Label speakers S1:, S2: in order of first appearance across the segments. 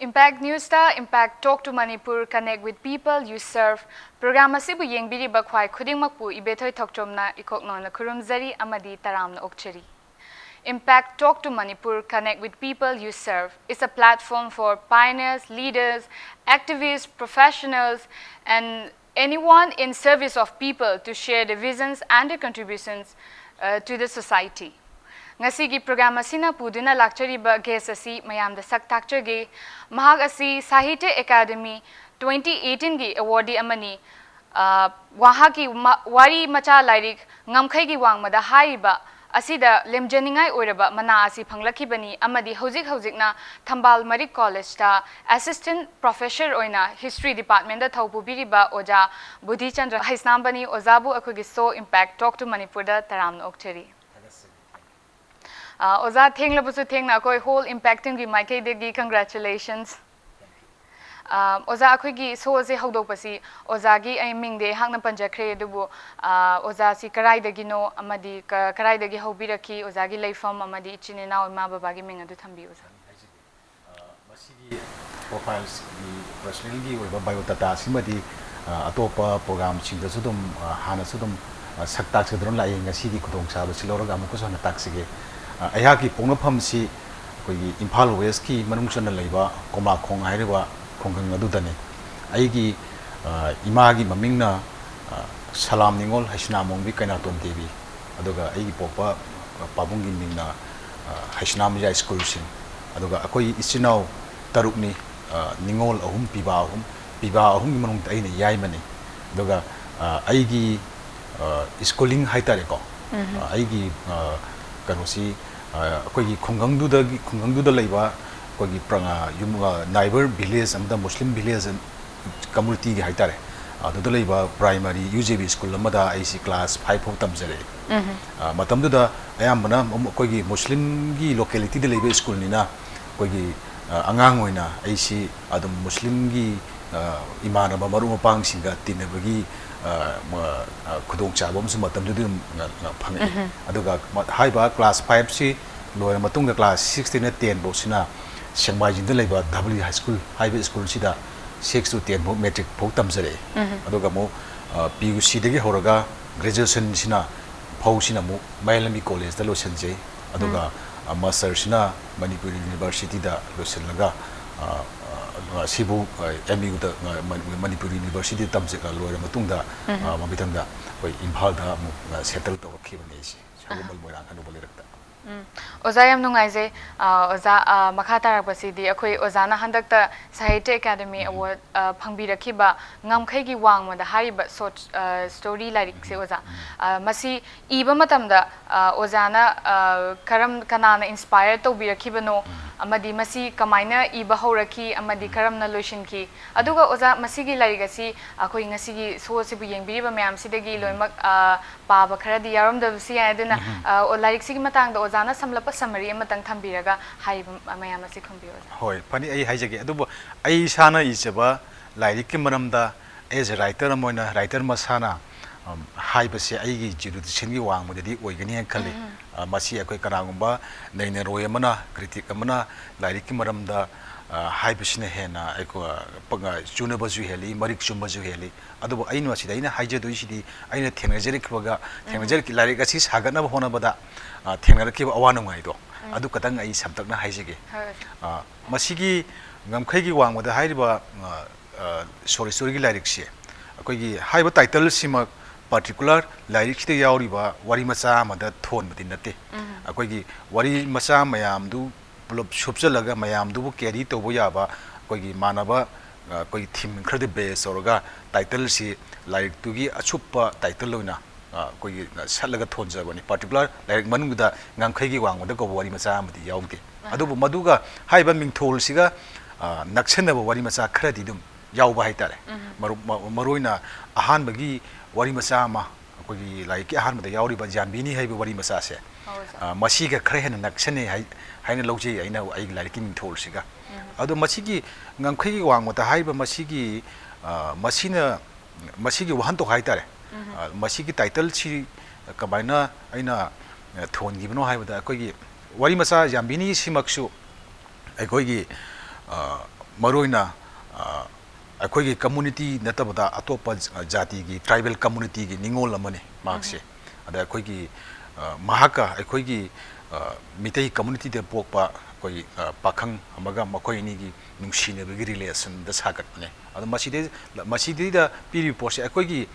S1: Impact News ta Impact Talk to Manipur connect with people you serve. Program asibu yengbiri bakwai khudingmakpu ibethoi thokchomna ikoknona khurumzari amadi taramna okchari. Impact Talk to Manipur connect with people you serve is a platform for pioneers, leaders, activists, professionals, and anyone in service of people to share their visions and their contributions to the society. Ngasigi program asina puduna lakchariba guest asi mayam da sak takchage mahag asi Sahitya Academy 2018 gi awardee amani wahaki wari macha lairik ngamkhai gi wangmada haiba asida lemjaningai oiraba mana asi phanglakibani amadi hojikna Thambal Marik College ta assistant professor oina history department da thawpubiriba oja Budhi Chandra Haisnambani ozabu akogi so Impact Talk to Manipur da taramna okchari. Oza theng labusu theng na koi whole impacting gi mai degi congratulations. Oza akoi gi so se hawdok pasi oza gi ai ming de hangna panjakre dubu oza si karai degi no amadi karai degi hobiraki oza gi leifam amadi ichine na ma baba gi ming adu thambi oza.
S2: Masigi profiles gi personal gi oiba biodata simadi atopa program chingda sudum hana sudum saktak sedron la yenga sigi kudong sa ba siloraga amuko sona taksige ayaki pongnapam si kogi Imphal West ki manungsana leiba Komla Khong hairiba khonggang adudani aigi imagi mamingna Salam Ningol Haisna Mongbi Kainatom Devi aduga aigi popa pabungi mingna Haisna Mija School sin aduga akoi isinau tarukni Ningol ahum piba ahum manung aina yaimani aduga aigi schooling haitare ko aigi kanosi kogi khongangdu da leiba kogi pranga yumga neighbor village amda Muslim village community gi haitare adu leiba primary UJB school amada IC class 5 ho tamjare matamdu da ayambana kogi Muslim gi locality da leiba school nina kogi angang hoina IC adum Muslim gi imanaba maru mapang singa tinabagi kudong chabom su matam du phangi aduga haiba class 5 si loira matunga class 16 na 10 bo sina Sengbai jin da leiba W high school high school sida 6 to 10 bo metric bo tamjare aduga mo PUC dagi horaga graduation sina phau sina mo Mailami college da losenje aduga master sina Manipur University da losenlaga Sibu MU da Manipur University tamjeka loira matungda mabitangda koi Imphal da settle to khibani si sagubal moirang anubal irakta
S1: Oza yam nungaize oza makha tarakpasi di akhoi ozana handakta Sahitya Academy Award phangbirakhiba ngamkhai gi wangmada hariba short story lyric se oza masi iba matamda ozana karam kanana inspire tawbirakhibano amadi masi kamaina iba hawraki amadi karamna loishinki aduga oza masigi lyric asi akhoi ngasigi so sibu yengbiriba mayam sidagi loimak paba kharadi yaramdabsi aduna lyric sigi matangda ozana samlapa summary amatang thambiraga hai mayam asi khumbiyo
S2: hoi pani ai haijage adubu ai sana isaba lyric ki maramda as a writer amoina writer masana haibase aigi jurisdiction gi wangmudadi oigani han khali masi akoi kanagumba naina roy amana critic amana lyric ki maramda haibasina hena aiko panga chunabaju heli marik chumbaju heli adubu ainu asida ina haijadu isidi aina thenajari khwaga thenajari ki lyric asi sagana hona bada thenaraki awana ngaido adu katang ai samtakna haijege masigi ngamkhai gi wangmada hairiba story gi lyric se akoi gi haiba title sima particular lyric te yauriba wari macha amada thon badi nate akoi gi wari macha mayam du pulop shupchalaga mayam du carry to boyaba akoi gi manaba akoi theme khade base orga title si lyric tu gi achupa title loina akoi salaga thon jabani particular lyric manungda ngamkhai gi wangmada ko wari macha amadi yauge adubu maduga haiba mingthol siga naksenaba wari macha kharadi dum yauba haitare maroina ahan bagi wari macha ma kogi like ahan mada yauri ba janbini haiba wari macha se masiga khare hen naksane haina loje aina ai like king thol siga adu masigi ngangkhai wang mata haiba masigi masigi wahan to haitare masigi title si kabaina aina thon gibno haibada kogi wari macha janbini simaksu ai kogi ꯃꯔꯨꯑꯣꯏꯅ ꯑꯩꯈꯣꯏꯒꯤ community ꯅꯠꯇꯕꯗ ꯑꯇꯣꯞꯄ ꯖꯥꯇꯤꯒꯤ tribal ꯀꯝꯃꯨꯅꯤꯇꯤꯒꯤ ꯅꯤꯡꯉꯣꯜ ꯑꯃꯅꯤ ꯃꯍꯥꯛꯁꯦ ꯑꯗ ꯑꯩꯈꯣꯏꯒꯤ ꯃꯍꯥꯛꯀ ꯑꯩꯈꯣꯏꯒꯤ ꯃꯤꯇꯩ ꯀꯝꯃꯨꯅꯤꯇꯤꯗ ꯄꯣꯛꯄ ꯑꯩꯈꯣꯏꯒꯤ ꯄꯥꯈꯪ ꯑꯃꯒ ꯃꯈꯣꯏ ꯑꯅꯤꯒꯤ ꯅꯨꯡꯁꯤꯅꯕꯒꯤ ꯔꯤꯂꯦꯁꯟꯗ ꯁꯥꯒꯠꯄꯅꯦ ꯑꯗꯣ ꯃꯁꯤꯗꯩꯗ ꯄꯤꯔꯤꯕ ꯄꯣꯠꯁꯦ ꯑꯩꯈꯣꯏꯒꯤ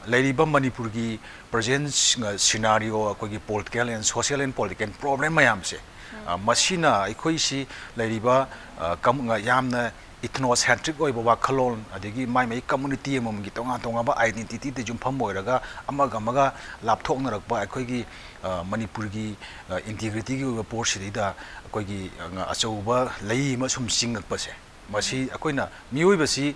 S2: ꯂꯩꯔꯤꯕ ꯃꯅꯤꯄꯨꯔꯒꯤ ꯄ꯭ꯔꯖꯦꯟ ꯁꯤꯅꯥꯔꯤꯑꯣ ꯑꯩꯈꯣꯏꯒꯤ political and social and political problem ꯃꯌꯥꯝꯁꯦ ꯃꯁꯤꯅ ꯑꯩꯈꯣꯏꯁꯤ ꯂꯩꯔꯤꯕ ꯌꯥꯝꯅ ꯏꯊꯅꯣꯁꯦꯟꯇ꯭ꯔꯤꯛ ꯑꯣꯏꯕ ꯋꯥꯈꯜꯂꯣꯟ ꯑꯗꯒꯤ ꯃꯥꯏ ꯀꯝꯃꯨꯅꯤꯇꯤ ꯑꯃꯃꯝꯒꯤ ꯇꯣꯉꯥꯟ ꯇꯣꯉꯥꯟꯕ ꯑꯥꯏꯗꯦꯟꯇꯤꯇꯤꯗ ꯌꯨꯝꯐꯝ ꯑꯣꯏꯔꯒ ꯑꯃꯒ ꯂꯥꯞꯊꯣꯛꯅꯔꯛꯄ ꯑꯩꯈꯣꯏꯒꯤ ꯃꯅꯤꯄꯨꯔꯒꯤ ꯏꯟꯇꯤꯒ꯭ꯔꯤꯇꯤꯒꯤ ꯑꯣꯏꯕ ꯄꯣꯠꯁꯤꯗꯩꯗ ꯑꯩꯈꯣꯏꯒꯤ ꯑꯆꯧꯕ ꯂꯩ ꯑꯃ ꯁꯨꯝ ꯆꯤꯡꯉꯛꯄꯁꯦ ꯃꯁꯤ ꯑꯩꯈꯣꯏꯅ ꯃꯤꯑꯣꯏꯕꯁꯤ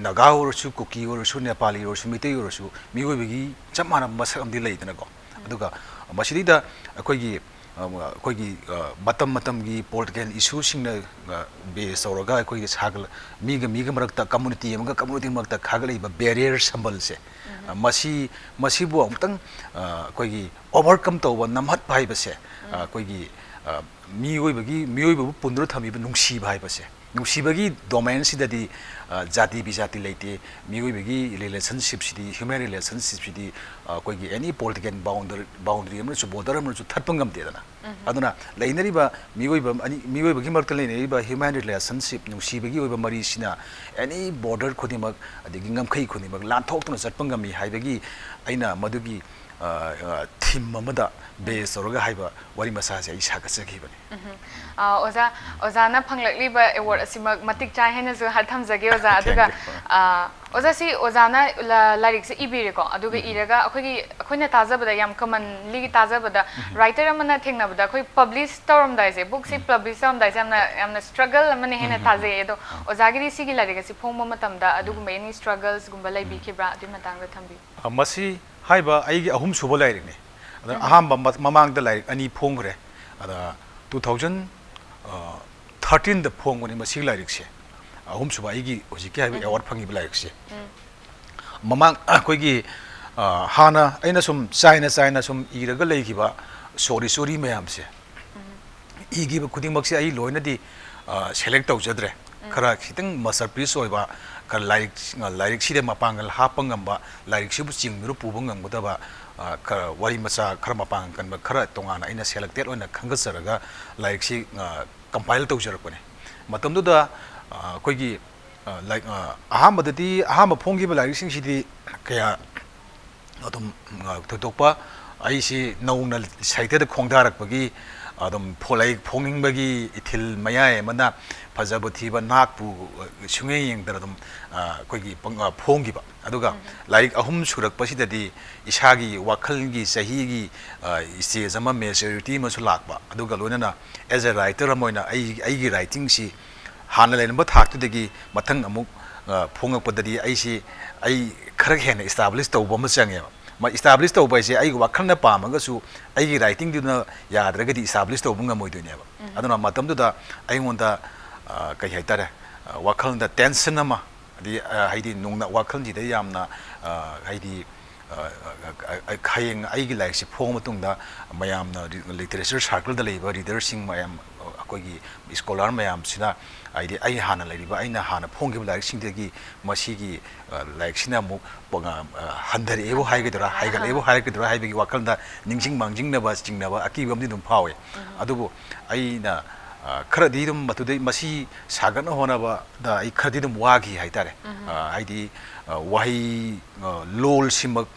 S2: ꯅꯥꯒꯥ ꯑꯣꯏꯔꯁꯨ ꯀꯨꯀꯤ ꯑꯣꯏꯔꯁꯨ ꯅꯦꯄꯥꯂꯤ ꯑꯣꯏꯔꯁꯨ ꯃꯩꯇꯩ ꯑꯣꯏꯔꯁꯨ ꯃꯤꯑꯣꯏꯕꯒꯤ ꯆꯞ ꯃꯥꯟꯅꯕ ꯃꯁꯛ ꯑꯃꯗꯤ ꯂꯩꯗꯅꯀꯣ ꯑꯗꯨꯒ ꯃꯁꯤꯗꯩꯗ ꯑꯩꯈꯣꯏꯒꯤ ꯃꯇꯝꯒꯤ ꯄꯣꯂꯤꯇꯤꯀꯦꯜ ꯏꯁꯨꯁꯤꯡꯅ ꯕꯦꯁ ꯇꯧꯔꯒ ꯑꯩꯈꯣꯏꯒꯤ ꯃꯤꯒ ꯃꯔꯛꯇ ꯀꯝꯃꯨꯅꯤꯇꯤ ꯑꯃꯒ ꯀꯝꯃꯨꯅꯤꯇꯤ ꯃꯔꯛꯇ ꯈꯥꯒꯠꯂꯛꯏꯕ ꯕꯦꯔꯤꯌꯔ ꯁꯝꯕꯜꯁꯦ ꯃꯁꯤꯕꯨ ꯑꯃꯨꯛꯇꯪ ꯑꯩꯈꯣꯏꯒꯤ ꯑꯣꯚꯔꯀꯝ ꯇꯧꯕ ꯅꯝꯍꯠꯄ ꯍꯥꯏꯕꯁꯦ ꯑꯩꯈꯣꯏꯒꯤ ꯃꯤꯑꯣꯏꯕꯕꯨ ꯄꯨꯟꯗꯨꯅ ꯊꯝꯃꯤꯕ ꯅꯨꯡꯁꯤꯕ ꯍꯥꯏꯕꯁꯦ ꯅꯨꯡꯁꯤꯕꯒꯤ ꯗꯣꯃꯦꯟꯁꯤꯗꯗꯤ ꯖꯥꯇꯤ ꯕꯤꯖꯥꯇꯤ ꯂꯩꯇꯦ ꯃꯤꯑꯣꯏꯕꯒꯤ ꯔꯤꯂꯦꯁꯟꯁꯤꯞꯁꯤꯗꯤ ꯍ꯭ꯌꯨꯃꯦꯟ ꯔꯤꯂꯦꯁꯟꯁꯤꯞꯁꯤꯗꯤ ꯑꯩꯈꯣꯏꯒꯤ ꯑꯦꯅꯤ ꯄꯣꯂꯤꯇꯤꯀꯦꯜ ꯕꯥꯎꯟꯗꯔꯤ ꯑꯃꯁꯨ ꯕꯣꯔꯗꯔ ꯑꯃꯁꯨ ꯊꯠꯄ ꯉꯝꯗꯦꯗꯅ ꯑꯗꯨꯅ ꯂꯩꯅꯔꯤꯕ ꯃꯤꯑꯣꯏꯕꯒꯤ ꯃꯔꯛꯇ ꯂꯩꯅꯔꯤꯕ ꯍ꯭ꯌꯨꯃꯦꯟ ꯔꯤꯂꯦꯁꯟꯁꯤꯞ ꯅꯨꯡꯁꯤꯕꯒꯤ ꯑꯣꯏꯕ ꯃꯔꯤꯁꯤꯅ ꯑꯦꯅꯤ ꯕꯣꯔꯗꯔ ꯈꯨꯗꯤꯡꯃꯛ ꯑꯗꯒꯤ ꯉꯝꯈꯩ ꯈꯨꯗꯤꯡꯃꯛ ꯂꯥꯟꯊꯣꯛꯇꯨꯅ ꯆꯠꯄ ꯉꯝꯃꯤ ꯍꯥꯏꯕꯒꯤ ꯑꯩꯅ ꯃꯗꯨꯒꯤ ꯊꯤꯝ ꯑꯃꯗ ꯕꯦꯁ ꯇꯧꯔꯒ ꯍꯥꯏꯕ ꯋꯥꯔꯤ ꯃꯁꯥꯁꯦ ꯑꯩ ꯁꯥꯒꯠꯆꯈꯤꯕꯅꯤ
S1: ꯑꯣꯖꯥꯅ ꯐꯪꯂꯛꯂꯤꯕ ꯑꯦꯋꯥꯔꯗ ꯑꯁꯤꯃꯛ ꯃꯇꯤꯛ ꯆꯥꯏ ꯍꯥꯏꯅꯁꯨ ꯊꯝꯖꯒꯦ ꯑꯣꯖꯥ ꯑꯗꯨꯒ ꯑꯣꯖꯥꯁꯤ ꯑꯣꯖꯥꯅ ꯂꯥꯏꯔꯤꯛꯁꯦ ꯏꯕꯤꯔꯦꯀꯣ ꯑꯗꯨꯒ ꯏꯔꯒ ꯑꯩꯈꯣꯏꯅ ꯇꯥꯖꯕꯗ ꯌꯥꯝ ꯀꯃꯟꯂꯤ ꯇꯥꯖꯕꯗ ꯔꯥꯏꯇꯔ ꯑꯃꯅ ꯊꯦꯡꯅꯕꯗ ꯑꯩꯈꯣꯏ ꯄꯕ꯭ꯂꯤꯁ ꯇꯧꯔꯝꯗꯥꯏꯁꯦ ꯕꯨꯛꯁꯤ ꯄꯕ꯭ꯂꯤꯁ ꯇꯧꯔꯝꯗꯥꯏꯁꯦ ꯌꯥꯝꯅ ꯁ꯭ꯇ꯭ꯔꯒꯜ ꯑꯃꯅ ꯍꯦꯟꯅ ꯇꯥꯖꯩ ꯑꯗꯣ ꯑꯣꯖꯥꯒꯤꯗꯤ ꯁꯤꯒꯤ ꯂꯥꯏꯔꯤꯛ ꯑꯁꯤ ꯐꯣꯡꯕ ꯃꯇꯝꯗ ꯑꯗꯨꯒꯨꯝꯕ ꯑꯦꯅꯤ ꯁ꯭ꯇ꯭ꯔꯒꯜꯁꯒꯨꯝꯕ ꯂꯩꯕꯤꯈꯤꯕ꯭ꯔꯥ ꯑꯗꯨꯒꯤ ꯃꯇꯥꯡꯗ ꯊꯝꯕꯤꯌꯨ
S2: ꯃꯁꯤ ꯍꯥꯏꯕ ꯑꯩꯒꯤ ꯑꯍꯨꯝꯁꯨꯕ ꯂꯥꯏꯔꯤꯛꯅꯤ ꯑꯗ ꯑꯍꯥꯟꯕ ꯃꯃꯥꯡꯗ ꯂꯥꯏꯔꯤꯛ ꯑꯅꯤ ꯐꯣꯡꯈ꯭ꯔꯦ ꯑꯗ 2013ꯗ ꯐꯣꯡꯕꯅꯤ ꯃꯁꯤꯒꯤ ꯂꯥꯏꯔꯤꯛꯁꯦ ꯑꯍꯨꯝꯁꯨꯕ ꯑꯩꯒꯤ ꯍꯧꯖꯤꯛꯀꯤ ꯍꯥꯏꯕ ꯑꯦꯋꯥꯔꯗ ꯐꯪꯉꯤꯕ ꯂꯥꯏꯔꯤꯛꯁꯦ ꯃꯃꯥꯡ ꯑꯩꯈꯣꯏꯒꯤ ꯍꯥꯟꯅ ꯑꯩꯅ ꯁꯨꯝ ꯆꯥꯏꯅ ꯁꯨꯝ ꯏꯔꯒ ꯂꯩꯈꯤꯕ ꯁꯣꯔꯤ ꯃꯌꯥꯝꯁꯦ ꯏꯈꯤꯕ ꯈꯨꯗꯤꯡꯃꯛꯁꯦ ꯑꯩ ꯂꯣꯏꯅꯗꯤ ꯁꯦꯂꯦꯛ ꯇꯧꯖꯗ꯭ꯔꯦ ꯈꯔ ꯈꯤꯇꯪ ꯃꯁꯇꯔꯄꯤꯁ ꯑꯣꯏꯕ ꯈꯔ ꯂꯥꯏꯔꯤꯛꯁꯤꯗ ꯃꯄꯥꯡꯒꯜ ꯍꯥꯞꯄ ꯉꯝꯕ ꯂꯥꯏꯔꯤꯛꯁꯤꯕꯨ ꯆꯤꯡꯗꯨꯅ ꯄꯨꯕ ꯉꯝꯒꯗꯕ ꯈꯔ ꯋꯥꯔꯤ ꯃꯆꯥ ꯈꯔ ꯃꯄꯥꯡꯒꯜ ꯀꯟꯕ ꯈꯔ ꯇꯣꯉꯥꯟꯅ ꯑꯩꯅ ꯁꯦꯂꯦꯛꯇꯦꯠ ꯑꯣꯏꯅ ꯈꯟꯒꯠꯆꯔꯒ ꯂꯥꯏꯔꯤꯛꯁꯤ ꯀꯝꯄꯥꯏꯜ ꯇꯧꯖꯔꯛꯄꯅꯦ ꯃꯇꯝꯗꯨꯗ ꯑꯩꯈꯣꯏꯒꯤ ꯑꯍꯥꯟꯕ ꯐꯣꯡꯈꯤꯕ ꯂꯥꯏꯔꯤꯛꯁꯤꯡꯁꯤꯗꯤ ꯀꯌꯥ ꯑꯗꯨꯝ ꯊꯣꯏꯗꯣꯛꯄ ꯑꯩꯁꯤ ꯅꯧꯅ ꯁꯥꯍꯤꯇ꯭ꯌꯗ ꯈꯣꯡꯗꯥꯔꯛꯄꯒꯤ ꯑꯗꯨꯝ ꯐꯣꯡꯅꯤꯡꯕꯒꯤ ꯏꯊꯤꯜ ꯃꯌꯥꯏ ꯑꯃꯅ ꯐꯖꯕ ꯊꯤꯕ ꯅꯥꯠꯄꯨ ꯁꯨꯡꯌꯦꯡ ꯌꯦꯡꯗꯅ ꯑꯗꯨꯝ ꯑꯩꯈꯣꯏꯒꯤ ꯐꯣꯡꯈꯤꯕ ꯑꯗꯨꯒ ꯂꯥꯏꯔꯤꯛ ꯑꯍꯨꯝ ꯁꯨꯔꯛꯄꯁꯤꯗꯗꯤ ꯏꯁꯥꯒꯤ ꯋꯥꯈꯜꯒꯤ ꯆꯍꯤꯒꯤ ꯁ꯭ꯇꯦꯖ ꯑꯃ ꯃꯦꯆꯨꯔꯤꯇꯤ ꯑꯃꯁꯨ ꯂꯥꯛꯄ ꯑꯗꯨꯒ ꯂꯣꯏꯅꯅ ꯑꯦꯖ ꯑ ꯔꯥꯏꯇꯔ ꯑꯃ ꯑꯣꯏꯅ ꯑꯩꯒꯤ ꯔꯥꯏꯇꯤꯡꯁꯤ ꯍꯥꯟꯅ ꯂꯩꯔꯝꯕ ꯊꯥꯛꯇꯨꯗꯒꯤ ꯃꯊꯪ ꯑꯃꯨꯛ ꯐꯣꯡꯉꯛꯄꯗꯗꯤ ꯑꯩ ꯈꯔ ꯍꯦꯟꯅ ꯏꯁꯇꯥꯕ꯭ꯂꯤꯁ ꯇꯧꯕ ꯑꯃ ꯆꯪꯉꯦꯕ ꯏꯁꯇꯥꯕ꯭ꯂꯤꯁ ꯇꯧꯕ ꯍꯥꯏꯁꯦ ꯑꯩꯒꯤ ꯋꯥꯈꯜꯅ ꯄꯥꯝꯃꯒꯁꯨ ꯑꯩꯒꯤ ꯔꯥꯏꯇꯤꯡꯗꯨꯅ ꯌꯥꯗ꯭ꯔꯒꯗꯤ ꯏꯁꯇꯥꯕ꯭ꯂꯤꯁ ꯇꯧꯕ ꯉꯝꯃꯣꯏꯗꯣꯏꯅꯦꯕ ꯑꯗꯨꯅ ꯃꯇꯝꯗꯨꯗ ꯑꯩꯉꯣꯟꯗ ꯀꯩ ꯍꯥꯏꯇꯥꯔꯦ ꯋꯥꯈꯜꯗ ꯇꯦꯟꯁꯟ ꯑꯃ ꯍꯥꯏꯗꯤ ꯋꯥꯈꯜꯁꯤꯗ ꯌꯥꯝꯅ ꯍꯥꯏꯗꯤ ꯍꯌꯦꯡ ꯑꯩꯒꯤ ꯂꯥꯏꯔꯤꯛꯁꯤ ꯐꯣꯡꯕ ꯃꯇꯨꯡꯗ ꯃꯌꯥꯝꯅ ꯂꯤꯇꯔꯦꯆꯔ ꯁꯥꯔꯀꯜꯗ ꯂꯩꯕ ꯔꯤꯗꯔꯁꯤꯡ ꯃꯌꯥꯝ ꯑꯩꯈꯣꯏꯒꯤ ꯁ꯭ꯀꯣꯂꯔ ꯃꯌꯥꯝꯁꯤꯅ ꯍꯥꯏꯗꯤ ꯑꯩꯅ ꯍꯥꯟꯅ ꯐꯣꯡꯈꯤꯕ ꯂꯥꯏꯔꯤꯛꯁꯤꯡꯗꯒꯤ ꯃꯁꯤꯒꯤ ꯂꯥꯏꯔꯤꯛꯁꯤꯅ ꯑꯃꯨꯛ ꯍꯟꯊꯔꯛꯑꯦꯕꯨ ꯍꯥꯏꯒꯗ꯭ꯔꯥ ꯍꯥꯏꯒꯠꯂꯛꯑꯦꯕꯨ ꯍꯥꯏꯒꯗ꯭ꯔꯥ ꯍꯥꯏꯕꯒꯤ ꯋꯥꯈꯜꯗ ꯅꯤꯡꯁꯤꯡ ꯃꯥꯡꯖꯤꯡꯅꯕ ꯆꯤꯡꯅꯕ ꯑꯀꯤꯕ ꯑꯃꯗꯤ ꯑꯗꯨꯝ ꯐꯥꯎꯋꯦ ꯑꯗꯨꯕꯨ ꯑꯩꯅ ꯈꯔꯗꯤ ꯑꯗꯨꯝ ꯃꯗꯨꯗꯩ ꯃꯁꯤ ꯁꯥꯒꯠꯅ ꯍꯣꯠꯅꯕꯗ ꯑꯩ ꯈꯔꯗꯤ ꯑꯗꯨꯝ ꯋꯥꯈꯤ ꯍꯥꯏꯇꯥꯔꯦ ꯍꯥꯏꯗꯤ ꯋꯥꯍꯩ ꯂꯣꯜꯁꯤꯃꯛ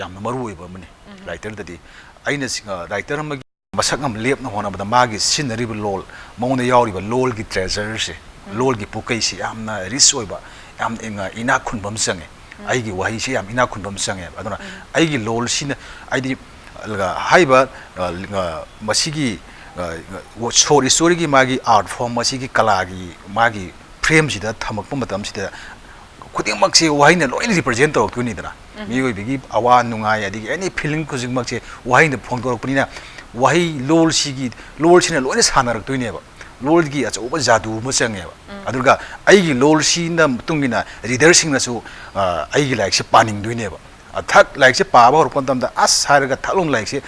S2: ꯌꯥꯝꯅ ꯃꯔꯨ ꯑꯣꯏꯕ ꯑꯃꯅꯤ ꯔꯥꯏꯇꯔꯗꯗꯤ ꯑꯩꯅ ꯔꯥꯏꯇꯔ ꯑꯃꯒꯤ ꯃꯁꯛ ꯑꯃ ꯂꯦꯞꯅ ꯍꯣꯠꯅꯕꯗ ꯃꯥꯒꯤ ꯁꯤꯖꯤꯟꯅꯔꯤꯕ ꯂꯣꯜ ꯃꯉꯣꯟꯗ ꯌꯥꯎꯔꯤꯕ ꯂꯣꯜꯒꯤ ꯇ꯭ꯔꯦꯖꯔꯁꯦ ꯂꯣꯜꯒꯤ ꯄꯨꯀꯩꯁꯤ ꯌꯥꯝꯅ ꯔꯤꯆ ꯑꯣꯏꯕ ꯌꯥꯝꯅ ꯏꯅꯥꯛ ꯈꯨꯟꯕ ꯑꯃ ꯆꯪꯉꯦ ꯑꯩꯒꯤ ꯋꯥꯍꯩꯁꯤ ꯌꯥꯝ ꯏꯅꯥꯛ ꯈꯨꯟꯕ ꯑꯃ ꯆꯪꯉꯦꯕ ꯑꯗꯨꯅ ꯑꯩꯒꯤ ꯂꯣꯜꯁꯤꯅ ꯍꯥꯏꯗꯤ ꯍꯥꯏꯕ ꯃꯁꯤꯒꯤ ꯁꯣꯔꯠ ꯁ꯭ꯇꯣꯔꯤꯒꯤ ꯃꯥꯒꯤ ꯑꯥꯔꯠ ꯐꯣꯔꯝ ꯃꯁꯤꯒꯤ ꯀꯂꯥꯒꯤ ꯃꯥꯒꯤ ꯐ꯭ꯔꯦꯝꯁꯤꯗ ꯊꯝꯃꯛꯄ ꯃꯇꯝꯁꯤꯗ ꯈꯨꯗꯤꯡꯃꯛꯁꯦ ꯋꯥꯍꯩꯅ ꯂꯣꯏꯅ ꯔꯤꯄ꯭ꯔꯖꯦꯟ ꯇꯧꯔꯛꯇꯣꯏꯅꯤꯗꯅ ꯃꯤꯑꯣꯏꯕꯒꯤ ꯑꯋꯥ ꯅꯨꯡꯉꯥꯏ ꯑꯗꯒꯤ ꯑꯦꯅꯤ ꯐꯤꯂꯤꯡ ꯈꯨꯗꯤꯡꯃꯛꯁꯦ ꯋꯥꯍꯩꯅ ꯐꯣꯡꯗꯣꯔꯛꯄꯅꯤꯅ ꯋꯥꯍꯩ ꯂꯣꯜꯁꯤꯅ ꯂꯣꯏꯅ ꯁꯥꯟꯅꯔꯛꯇꯣꯏꯅꯦꯕ ꯂꯣꯜꯒꯤ ꯑꯆꯧꯕ ꯖꯥꯗꯨ ꯑꯃ ꯆꯪꯉꯦꯕ ꯑꯗꯨꯒ ꯑꯩꯒꯤ ꯂꯣꯜꯁꯤꯅ ꯃꯇꯨꯡ ꯏꯟꯅ ꯔꯤꯗꯔꯁꯤꯡꯅꯁꯨ ꯑꯩꯒꯤ ꯂꯥꯏꯔꯤꯛꯁꯦ ꯄꯥꯅꯤꯡꯗꯣꯏꯅꯦꯕ ꯂꯥꯏꯔꯤꯛꯁꯦ ꯄꯥꯕ ꯍꯧꯔꯛꯄ ꯃꯇꯝꯗ ꯑꯁ ꯍꯥꯏꯔꯒ ꯊꯛꯂꯣꯡ ꯂꯥꯏꯔꯤꯛꯁꯦ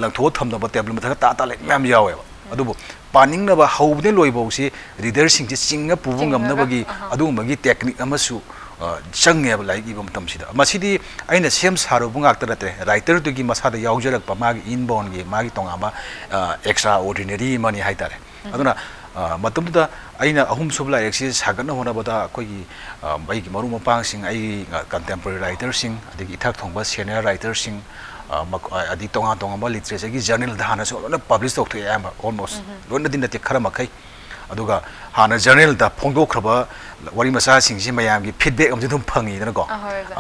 S2: ꯂꯪꯊꯣꯛꯑ ꯊꯝꯅꯕ ꯇꯦꯕꯜ ꯃꯊꯛꯇ ꯇꯥ ꯂꯩ ꯃꯌꯥꯝ ꯌꯥꯎꯋꯦꯕ ꯑꯗꯨꯕꯨ ꯄꯥꯅꯤꯡꯅꯕ ꯍꯧꯕꯗꯩ ꯂꯣꯏꯕꯧꯁꯤ ꯔꯤꯗꯔꯁꯤꯡꯁꯤ ꯆꯤꯡꯉ ꯄꯨꯕ ꯉꯝꯅꯕꯒꯤ ꯑꯗꯨꯒꯨꯝꯕꯒꯤ ꯇꯦꯛꯅꯤꯛ ꯑꯃꯁꯨ ꯆꯪꯉꯦꯕ ꯂꯥꯏꯔꯤꯛ ꯏꯕ ꯃꯇꯝꯁꯤꯗ ꯃꯁꯤꯗꯤ ꯑꯩꯅ ꯁꯦꯝ ꯁꯥꯔꯨꯕ ꯉꯥꯛꯇ ꯅꯠꯇ꯭ꯔꯦ ꯔꯥꯏꯇꯔꯗꯨꯒꯤ ꯃꯁꯥꯗ ꯌꯥꯎꯖꯔꯛꯄ ꯃꯥꯒꯤ ꯏꯟꯕꯣꯟꯒꯤ ꯃꯥꯒꯤ ꯇꯣꯉꯥꯟꯕ ꯑꯦꯛꯁꯇ꯭ꯔꯥ ꯑꯣꯔꯗꯤꯅꯔꯤ ꯑꯃꯅꯤ ꯍꯥꯏꯇꯥꯔꯦ ꯑꯗꯨꯅ ꯃꯇꯝꯗꯨꯗ ꯑꯩꯅ ꯑꯍꯨꯝꯁꯨꯕ ꯂꯥꯏꯔꯤꯛꯁꯤ ꯁꯥꯒꯠꯅ ꯍꯣꯠꯅꯕꯗ ꯑꯩꯈꯣꯏꯒꯤ ꯑꯩꯒꯤ ꯃꯔꯨꯞ ꯃꯄꯥꯡꯁꯤꯡ ꯑꯩꯒꯤ ꯀꯟꯇꯦꯝꯄꯣꯔꯔꯤ ꯔꯥꯏꯇꯔꯁꯤꯡ ꯑꯗꯒꯤ ꯏꯊꯛ ꯊꯣꯡꯕ ꯁꯦꯅꯤꯌꯔ ꯔꯥꯏꯇꯔꯁꯤꯡ ꯑꯗꯒꯤ ꯇꯣꯉꯥꯟ ꯇꯣꯉꯥꯟꯕ ꯂꯤꯇꯔꯦꯆꯔꯒꯤ ꯖꯔꯅꯦꯜꯗ ꯍꯥꯟꯅꯁꯨ ꯂꯣꯏꯅ ꯄꯕ꯭ꯂꯤꯁ ꯇꯧꯊꯣꯛꯑꯦ ꯑꯌꯥꯝꯕ ꯑꯣꯜꯃꯣꯁ ꯂꯣꯏꯅꯗꯤ ꯅꯠꯇꯦ ꯈꯔ ꯃꯈꯩ ꯑꯗꯨꯒ ꯍꯥꯟꯅ ꯖꯔꯅꯦꯜꯗ ꯐꯣꯡꯗꯣꯛꯈ꯭ꯔꯕ ꯋꯥꯔꯤ ꯃꯆꯥꯁꯤꯡꯁꯤ ꯃꯌꯥꯝꯒꯤ ꯐꯤꯗꯕꯦꯛ ꯑꯃꯁꯨ ꯑꯗꯨꯝ ꯐꯪꯉꯤꯗꯅꯀꯣ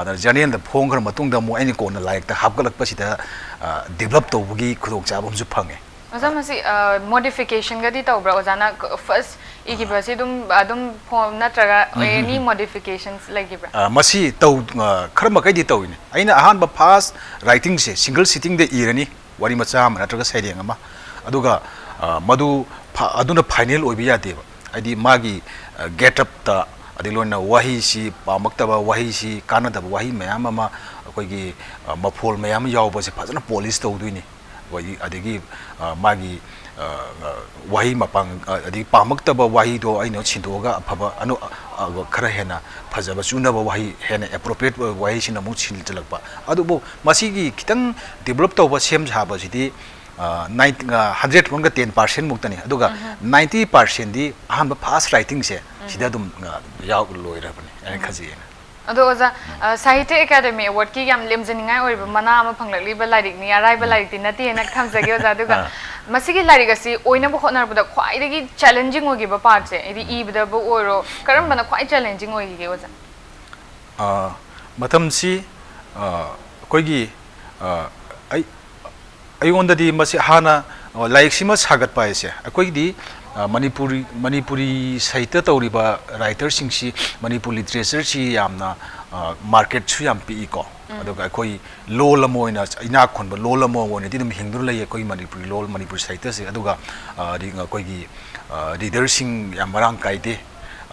S2: ꯑꯗꯨꯅ ꯖꯔꯅꯦꯜꯗ ꯐꯣꯡꯈ꯭ꯔ ꯃꯇꯨꯡꯗ ꯑꯃꯨꯛ ꯑꯩꯅ ꯀꯣꯟꯅ ꯂꯥꯏꯔꯤꯛꯇ ꯍꯥꯞꯀꯠꯂꯛꯄꯁꯤꯗ ꯗꯤꯕꯦꯂꯞ ꯇꯧꯕꯒꯤ ꯈꯨꯗꯣꯡꯆꯥꯕ ꯑꯃꯁꯨ ꯐꯪꯉꯦ
S1: ꯑꯣꯖꯥ ꯃꯁꯤ ꯃꯣꯗꯤꯐꯤꯀꯦꯁꯟꯒꯗꯤ ꯇꯧꯕ꯭ꯔꯥ ꯑꯣꯖꯥꯅ ꯐꯥꯔꯁ ꯏꯈꯤꯕꯁꯤ ꯑꯗꯨꯝ ꯅꯠꯇ꯭ꯔꯒ ꯑꯦꯅꯤ ꯃꯣꯗꯤꯐꯤꯀꯦꯁꯟꯁ ꯂꯩꯈꯤꯕ꯭ꯔꯥ
S2: ꯃꯁꯤ ꯇꯧ ꯈꯔ ꯃꯈꯩꯗꯤ ꯇꯧꯏꯅꯤ ꯑꯩꯅ ꯑꯍꯥꯟꯕ ꯐꯥꯁ ꯔꯥꯏꯇꯤꯡꯁꯦ ꯁꯤꯡꯒꯜ ꯁꯤꯇꯤꯡꯗ ꯏꯔꯅꯤ ꯋꯥꯔꯤ ꯃꯆꯥ ꯑꯃ ꯅꯠꯇ꯭ꯔꯒ ꯁꯩꯔꯦꯡ ꯑꯃ ꯑꯗꯨꯒ ꯃꯗꯨ ꯑꯗꯨꯅ ꯐꯥꯏꯅꯦꯜ ꯑꯣꯏꯕ ꯌꯥꯗꯦꯕ ꯍꯥꯏꯗꯤ ꯃꯥꯒꯤ ꯒꯦꯠꯑꯞꯇ ꯑꯗꯩ ꯂꯣꯏꯅ ꯋꯥꯍꯩꯁꯤ ꯄꯥꯝꯃꯛꯇꯕ ꯋꯥꯍꯩꯁꯤ ꯀꯥꯟꯅꯗꯕ ꯋꯥꯍꯩ ꯃꯌꯥꯝ ꯑꯃ ꯑꯩꯈꯣꯏꯒꯤ ꯃꯐꯣꯜ ꯃꯌꯥꯝ ꯌꯥꯎꯕꯁꯦ ꯐꯖꯅ ꯄꯣꯂꯤꯁ ꯇꯧꯗꯣꯏꯅꯤ ꯑꯗꯒꯤ ꯃꯥꯒꯤ ꯋꯥꯍꯩ ꯃꯄꯥꯡ ꯑꯗꯒꯤ ꯄꯥꯝꯃꯛꯇꯕ ꯋꯥꯍꯩꯗꯣ ꯑꯩꯅ ꯁꯤꯟꯗꯣꯛꯑꯒ ꯑꯐꯕ ꯈꯔ ꯍꯦꯟꯅ ꯐꯖꯕ ꯆꯨꯅꯕ ꯋꯥꯍꯩ ꯍꯦꯟꯅ ꯑꯦꯄ꯭ꯔꯣꯄ꯭ꯔꯤꯌꯦꯠ ꯑꯣꯏꯕ ꯋꯥꯍꯩꯁꯤꯅ ꯑꯃꯨꯛ ꯁꯤꯟꯖꯜꯂꯛꯄ ꯑꯗꯨꯕꯨ ꯃꯁꯤꯒꯤ ꯈꯤꯇꯪ ꯗꯤꯕꯦꯂꯞ ꯇꯧꯕ ꯁꯦꯝ ꯁꯥꯕꯁꯤꯗꯤ 110% ꯃꯨꯛꯇꯅꯤ ꯑꯗꯨꯒ 90%ꯗꯤ ꯑꯍꯥꯟꯕ ꯐꯥꯁ ꯔꯥꯏꯇꯤꯡꯁꯦ ꯁꯤꯗ ꯑꯗꯨꯝ ꯂꯣꯏꯔꯕꯅꯤ ꯑꯩꯅ ꯈꯟꯖꯩ
S1: ꯑꯗꯣ ꯑꯣꯖꯥ ꯁꯥꯍꯤꯇ꯭ꯌ ꯑꯦꯀꯥꯗꯃꯤ ꯑꯦꯋꯥꯔꯗꯀꯤ ꯌꯥꯝ ꯂꯦꯝꯖꯅꯤꯡꯉꯥꯏ ꯑꯣꯏꯕ ꯃꯅꯥ ꯑꯃ ꯐꯪꯂꯛꯂꯤꯕ ꯂꯥꯏꯔꯤꯛꯅꯤ ꯑꯔꯥꯏꯕ ꯂꯥꯏꯔꯤꯛꯇꯤ ꯅꯠꯇꯦꯅ ꯊꯝꯖꯒꯦ ꯑꯣꯖꯥ ꯑꯗꯨꯒ ꯃꯁꯤꯒꯤ ꯂꯥꯏꯔꯤꯛ ꯑꯁꯤ ꯑꯣꯏꯅꯕ ꯍꯣꯠꯅꯔꯛꯄꯗ ꯈ꯭ꯋꯥꯏꯗꯒꯤ ꯆꯦꯂꯦꯟꯖꯤꯡ ꯑꯣꯏꯈꯤꯕ ꯄꯥꯔꯠꯁꯦ ꯍꯥꯏꯗꯤ ꯏꯕꯗꯕꯨ ꯑꯣꯏꯔꯣ ꯀꯔꯝꯕꯅ ꯈ꯭ꯋꯥꯏ ꯆꯦꯂꯦꯟꯖꯤꯡ ꯑꯣꯏꯈꯤꯒꯦ ꯑꯣꯖꯥ
S2: ꯃꯇꯝꯁꯤ ꯑꯩꯈꯣꯏꯒꯤ ꯑꯩꯉꯣꯟꯗꯗꯤ ꯃꯁꯤ ꯍꯥꯟꯅ ꯂꯥꯏꯔꯤꯛꯁꯤꯃ ꯁꯥꯒꯠꯄ ꯍꯥꯏꯁꯦ ꯑꯩꯈꯣꯏꯒꯤꯗꯤ ꯃꯅꯤꯄꯨꯔꯤ ꯁꯥꯍꯤꯇ꯭ꯌ ꯇꯧꯔꯤꯕ ꯔꯥꯏꯇꯔꯁꯤꯡꯁꯤ ꯃꯅꯤꯄꯨꯔ ꯂꯤꯇꯔꯦꯆꯔꯁꯤ ꯌꯥꯝꯅ ꯃꯥꯔꯀꯦꯠꯁꯨ ꯌꯥꯝ ꯄꯤꯛꯏꯀꯣ ꯑꯗꯨꯒ ꯑꯩꯈꯣই ꯂꯣꯜ ꯑꯃ ꯑꯣꯏꯅ ꯏꯅꯥꯛ ꯈꯨꯟꯕ ꯂꯣꯜ ꯑꯃ ꯑꯣꯏꯅꯗꯤ ꯑꯗꯨꯝ ꯍꯤꯡꯗꯨꯅ ꯂꯩꯌꯦ ꯑꯩꯈꯣꯏ ꯃꯅꯤꯄꯨꯔꯤ ꯂꯣꯜ ꯃꯅꯤꯄꯨꯔꯤ ꯁꯥꯍꯤꯇ꯭ꯌꯁꯦ ꯑꯗꯨꯒ ꯑꯩꯈꯣꯏꯒꯤ ꯔꯤꯗꯔꯁꯤꯡ ꯌꯥꯝ ꯃꯔꯥꯡ ꯀꯥꯏꯗꯦ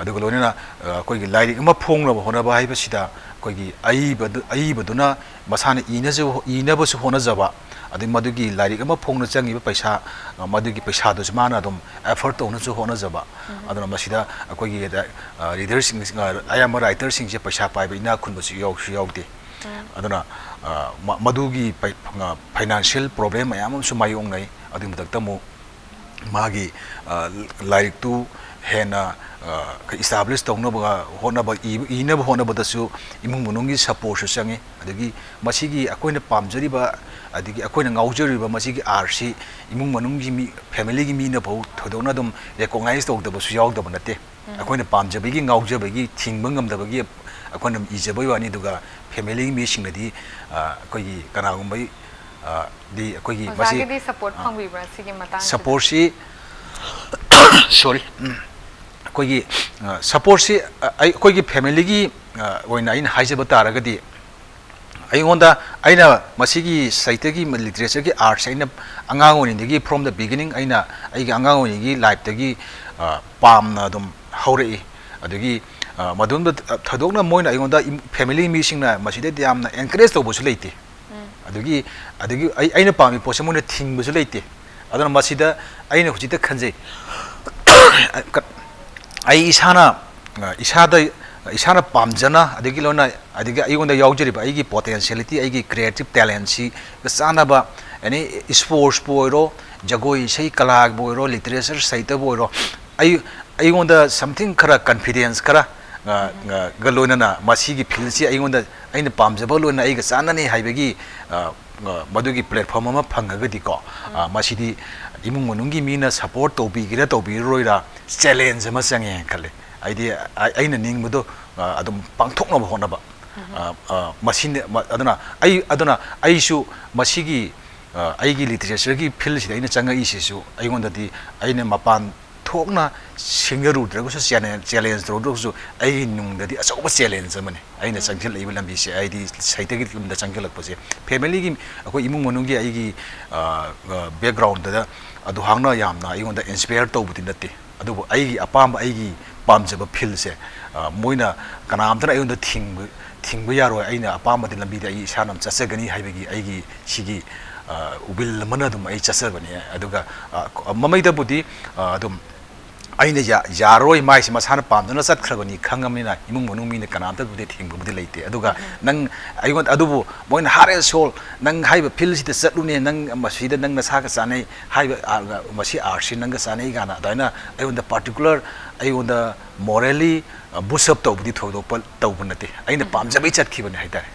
S2: ꯑꯗꯨꯒ ꯂꯣꯏꯅꯅ ꯑꯩꯈꯣꯏꯒꯤ ꯂꯥꯏꯔꯤꯛ ꯑꯃ ꯐꯣꯡꯅꯕ ꯍꯣꯠꯅꯕ ꯍꯥꯏꯕꯁꯤꯗ ꯑꯩꯈꯣꯏꯒꯤ ꯑꯏꯕꯗꯨꯅ ꯃꯁꯥꯅ ꯏꯅꯕꯁꯨ ꯍꯣꯠꯅꯖꯕ ꯑꯗꯩ ꯃꯗꯨꯒꯤ ꯂꯥꯏꯔꯤꯛ ꯑꯃ ꯐꯣꯡꯅ ꯆꯪꯉꯤꯕ ꯄꯩꯁꯥ ꯃꯗꯨꯒꯤ ꯄꯩꯁꯥꯗꯨꯁꯨ ꯃꯥꯅ ꯑꯗꯨꯝ ꯑꯦꯐꯔꯠ ꯇꯧꯅꯁꯨ ꯍꯣꯠꯅꯖꯕ ꯑꯗꯨꯅ ꯃꯁꯤꯗ ꯑꯩꯈꯣꯏꯒꯤ ꯔꯤꯗꯔꯁꯤꯡ ꯑꯌꯥꯝꯕ ꯔꯥꯏꯇꯔꯁꯤꯡꯁꯦ ꯄꯩꯁꯥ ꯄꯥꯏꯕ ꯏꯅꯥꯛ ꯈꯨꯟꯕꯁꯨ ꯌꯥꯎꯗꯦ ꯑꯗꯨꯅ ꯃꯗꯨꯒꯤ ꯐꯥꯏꯅꯥꯟꯁꯤꯌꯦꯜ ꯄ꯭ꯔꯣꯕ꯭ꯂꯦꯝ ꯃꯌꯥꯝ ꯑꯃꯁꯨ ꯃꯥꯌꯣꯛꯅꯩ ꯑꯗꯨꯒꯤ ꯃꯊꯛꯇ ꯑꯃꯨꯛ ꯃꯥꯒꯤ ꯂꯥꯏꯔꯤꯛꯇꯨ ꯍꯦꯟꯅ ꯏꯁꯇꯥꯕ꯭ꯂꯤꯁ ꯇꯧꯅꯕ ꯍꯣꯠꯅꯕ ꯏꯅꯕ ꯍꯣꯠꯅꯕꯗꯁꯨ ꯏꯃꯨꯡ ꯃꯅꯨꯡꯒꯤ ꯁꯄꯣꯔꯠꯁꯨ ꯆꯪꯉꯤ ꯑꯗꯒꯤ ꯃꯁꯤꯒꯤ ꯑꯩꯈꯣꯏꯅ ꯄꯥꯝꯖꯔꯤꯕ ꯑꯗꯒꯤ ꯑꯩꯈꯣꯏꯅ ꯉꯥꯎꯖꯔꯤꯕ ꯃꯁꯤꯒꯤ ꯑꯥꯔꯠꯁꯤ ꯏꯃꯨꯡ ꯃꯅꯨꯡꯒꯤ ꯃꯤ ꯐꯦꯃꯤꯂꯤꯒꯤ ꯃꯤꯅꯐꯥꯎ ꯊꯣꯏꯗꯣꯛꯅ ꯑꯗꯨꯝ ꯔꯦꯀꯣꯛꯅꯥꯏꯖ ꯇꯧꯗꯕꯁꯨ ꯌꯥꯎꯗꯕ ꯅꯠꯇꯦ ꯑꯩꯈꯣꯏꯅ ꯄꯥꯝꯖꯕꯒꯤ ꯉꯥꯎꯖꯕꯒꯤ ꯊꯤꯡꯕ ꯉꯝꯗꯕꯒꯤ ꯑꯩꯈꯣꯏꯅ ꯏꯖꯕꯒꯤ ꯋꯥꯅꯤ ꯑꯗꯨꯒ ꯐꯦꯃꯤꯂꯤꯒꯤ ꯃꯤꯁꯤꯡꯅꯗꯤ ꯑꯩꯈꯣꯏꯒꯤ ꯀꯅꯥꯒꯨꯝꯕ ꯗꯤ ꯑꯩꯈꯣꯏꯒꯤ ꯃꯁꯤ
S1: ꯁꯄꯣꯔꯠ ꯐꯪꯕꯤꯕ꯭ꯔꯥ ꯁꯤꯒꯤ ꯃꯇꯥꯡꯁꯤꯗ
S2: ꯁꯄꯣꯔꯠꯁꯤ ꯁꯣꯔꯤ ꯑꯩꯈꯣꯏꯒꯤ ꯁꯄꯣꯔꯠꯁꯤ ꯑꯩꯈꯣꯏꯒꯤ ꯐꯦꯃꯤꯂꯤꯒꯤ ꯑꯣꯏꯅ ꯑꯩꯅ ꯍꯥꯏꯖꯕ ꯇꯥꯔꯒꯗꯤ ꯑꯩꯉꯣꯟꯗ ꯑꯩꯅ ꯃꯁꯤꯒꯤ ꯁꯥꯍꯤꯇ꯭ꯌꯒꯤ ꯂꯤꯇꯔꯦꯆꯔꯒꯤ ꯑꯥꯔꯠꯁ ꯑꯩꯅ ꯑꯉꯥꯡ ꯑꯣꯏꯔꯤꯉꯩꯗꯒꯤ ꯐ꯭ꯔꯣꯝ ꯗ ꯕꯤꯒꯤꯅꯤꯡ ꯑꯩꯅ ꯑꯩꯒꯤ ꯑꯉꯥꯡ ꯑꯣꯏꯔꯤꯉꯩꯒꯤ ꯂꯥꯏꯐꯇꯒꯤ ꯄꯥꯝꯅ ꯑꯗꯨꯝ ꯍꯧꯔꯛꯏ ꯑꯗꯒꯤ ꯃꯗꯣꯝꯗ ꯊꯣꯏꯗꯣꯛꯅ ꯃꯣꯏꯅ ꯑꯩꯉꯣꯟꯗ ꯐꯦꯃꯤꯂꯤ ꯃꯤꯁꯤꯡꯅ ꯃꯁꯤꯗꯩꯗꯤ ꯌꯥꯝꯅ ꯑꯦꯟꯀꯔꯦꯖ ꯇꯧꯕꯁꯨ ꯂꯩꯇꯦ ꯑꯗꯒꯤ ꯑꯩꯅ ꯄꯥꯝꯃꯤ ꯄꯣꯠꯁꯦ ꯃꯣꯏꯅ ꯊꯤꯡꯕꯁꯨ ꯂꯩꯇꯦ ꯑꯗꯨꯅ ꯃꯁꯤꯗ ꯑꯩꯅ ꯍꯧꯖꯤꯛꯇ ꯈꯟꯖꯩ ꯑꯩ ꯏꯁꯥꯅ ꯄꯥꯝꯖꯅ ꯑꯗꯒꯤ ꯂꯣꯏꯅ ꯑꯗꯒꯤ ꯑꯩꯉꯣꯟꯗ ꯌꯥꯎꯖꯔꯤꯕ ꯑꯩꯒꯤ ꯄꯣꯇꯦꯟꯁꯤꯌꯦꯂꯤꯇꯤ ꯑꯩꯒꯤ ꯀ꯭ꯔꯤꯌꯦꯇꯤꯞ ꯇꯦꯂꯦꯟꯁꯤꯒ ꯆꯥꯟꯅꯕ ꯑꯦꯅꯤ ꯁ꯭ꯄꯣꯔꯠꯁꯄꯨ ꯑꯣꯏꯔꯣ ꯖꯒꯣꯏ ꯏꯁꯩ ꯀꯂꯥꯕꯨ ꯑꯣꯏꯔꯣ ꯂꯤꯇꯔꯦꯆꯔ ꯁꯥꯍꯤꯇ꯭ꯌꯕꯨ ꯑꯣꯏꯔꯣ ꯑꯩꯉꯣꯟꯗ ꯁꯝꯊꯤꯡ ꯈꯔ ꯀꯟꯐꯤꯗꯦꯟꯁ ꯈꯔ ꯒ ꯂꯣꯏꯅꯅ ꯃꯁꯤꯒꯤ ꯐꯤꯜꯁꯤ ꯑꯩꯅ ꯄꯥꯝꯖꯕ ꯂꯣꯏꯅ ꯑꯩꯒ ꯆꯥꯟꯅꯅꯤ ꯍꯥꯏꯕꯒꯤ ꯃꯗꯨꯒꯤ ꯄ꯭ꯂꯦꯠꯐꯣꯝ ꯑꯃ ꯐꯪꯉꯒꯗꯤꯀꯣ ꯃꯁꯤꯗꯤ ꯏꯃꯨꯡ ꯃꯅꯨꯡꯒꯤ ꯃꯤꯅ ꯁꯄꯣꯔꯠ ꯇꯧꯕꯤꯒꯦꯔꯥ ꯇꯧꯕꯤꯔꯔꯣꯏꯔꯥ ꯆꯦꯂꯦꯟꯖ ꯑꯃ ꯆꯪꯉꯦ ꯈꯜꯂꯦ ꯍꯥꯏꯗꯤ ꯑꯩꯅ ꯅꯤꯡꯕꯗꯣ ꯑꯗꯨꯝ ꯄꯥꯡꯊꯣꯛꯅꯕ ꯍꯣꯠꯅꯕ ꯃꯁꯤꯅ ꯑꯗꯨꯅ ꯑꯩꯁꯨ ꯃꯁꯤꯒꯤ ꯑꯩꯒꯤ ꯂꯤꯇꯔꯦꯆꯔꯒꯤ ꯐꯤꯜꯁꯤꯗ ꯑꯩꯅ ꯆꯪꯉꯛꯏꯁꯤꯁꯨ ꯑꯩꯉꯣꯟꯗꯗꯤ ꯑꯩꯅ ꯃꯄꯥꯟ ꯊꯣꯛꯅ ꯁꯤꯡꯖꯔꯨꯗ꯭ꯔꯒꯁꯨ ꯆꯦꯂꯦꯟꯖ ꯇꯧꯔꯨꯗ꯭ꯔꯒꯁꯨ ꯑꯩꯒꯤ ꯅꯨꯡꯗꯗꯤ ꯑꯆꯧꯕ ꯆꯦꯂꯦꯟꯖ ꯑꯃꯅꯤ ꯑꯩꯅ ꯆꯪꯁꯤꯜꯂꯛꯏꯕ ꯂꯝꯕꯤꯁꯦ ꯍꯥꯏꯗꯤ ꯁꯥꯍꯤꯇ꯭ꯌꯒꯤ ꯂꯝꯗ ꯆꯪꯁꯤꯜꯂꯛꯄꯁꯦ ꯐꯦꯃꯤꯂꯤꯒꯤ ꯑꯩꯈꯣꯏ ꯏꯃꯨꯡ ꯃꯅꯨꯡꯒꯤ ꯑꯩꯒꯤ ꯕꯦꯛꯒ꯭ꯔꯥꯎꯟꯗ ꯑꯗꯨꯍꯥꯛꯅ ꯌꯥꯝꯅ ꯑꯩꯉꯣꯟꯗ ꯏꯟꯁꯄꯤꯌꯔ ꯇꯧꯕꯗꯤ ꯅꯠꯇꯦ ꯑꯗꯨꯕꯨ ꯑꯩꯒꯤ ꯑꯄꯥꯝꯕ ꯑꯩꯒꯤ ꯄꯥꯝꯖꯕ ꯐꯤꯜꯁꯦ ꯃꯣꯏꯅ ꯀꯅꯥꯝꯇꯅ ꯑꯩꯉꯣꯟꯗ ꯊꯤꯡꯕ ꯌꯥꯔꯣꯏ ꯑꯩꯅ ꯑꯄꯥꯝꯕꯗꯤ ꯂꯝꯕꯤꯗ ꯑꯩ ꯏꯁꯥꯅ ꯆꯠꯆꯒꯅꯤ ꯍꯥꯏꯕꯒꯤ ꯑꯩꯒꯤ ꯁꯤꯒꯤ ubil mana dum ai chasabani aduga mamaida budi dum aina yaroi mai si masana pamduna sat khragoni khangamina imung monung mi ne kanamta budi thingbu budi leite aduga nang aigon adubu moin hare sol nang haiba phil si te satlune nang masida nang na sa ka sanai haiba masi arsi nang ka sanai gana daina aigon the particular aigon the morally boost up to budi thodok tau bunate aina pamjabai chat khibani haitare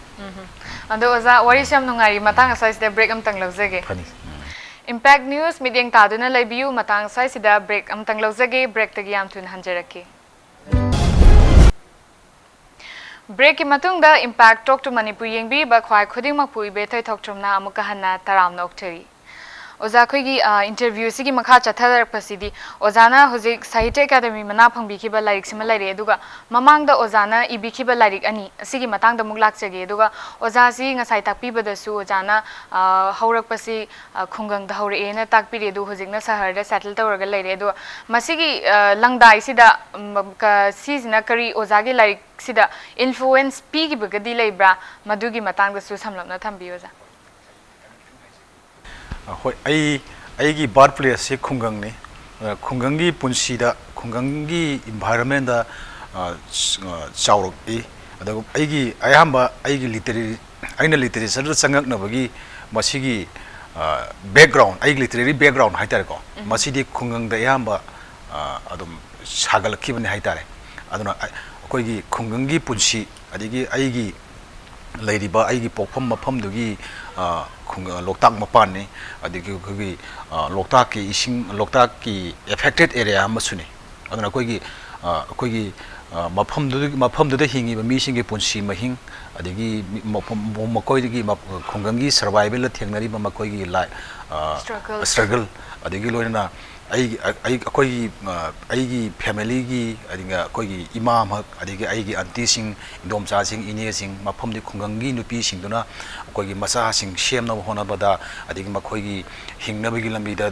S1: ando oza wari sam nungari matang asai sida break am tang lawjage Impact News meeting taduna laibiu matang sai sida break am tang lawjage break tagi am thun hanjarake break ki matungda Impact Talk to Manipur yengbi ba khwai khuding mak pui be thai thokchomna amuka hanna taram na okchari Oza khoi interview sigi makha chathar pasidi ozana hozik Sahitya Academy mana phangbi khiba lairik sima laire aduga mamangda ozana ibi khiba lairik ani sigi matangda muglak chage aduga oza si ngasai takpi badasu ozana haurak pasi khungang da haure ena takpi re du hozik na sahar da settle tawraga laire adu masigi langdai sida ka sisina kari ozagi lairik sida influence pi gi bagadi laibra madugi matangda su samlamna thambi oza
S2: hoi ai birthplace se khungang ne khungang gi punsi da khungang gi environment da chaurok e adago ai ayamba ai gi literary aina literature changak na bagi masigi background ai literary background haitar ko masidi khungang da ayamba adum sagal khibani haitare aduna koi gi khungang gi punsi adigi ai gi leiriba ai gi pokpham mapham dugi loktak mapan ni adigi kogi loktak ki ising loktak ki affected area amasuni aduna kogi mafam du da hingi ba mi singi punsi mahing adigi makoi gi khungangi survival la thengnari ba makoi gi struggle adigi loina ai gi family gi adinga kogi imam hak adigi ai gi auntie sing domcha sing ine sing mafam di khungangi nupi sing duna kogi masa sing shem na hona bada adigi makoi gi hingna bagi lambi da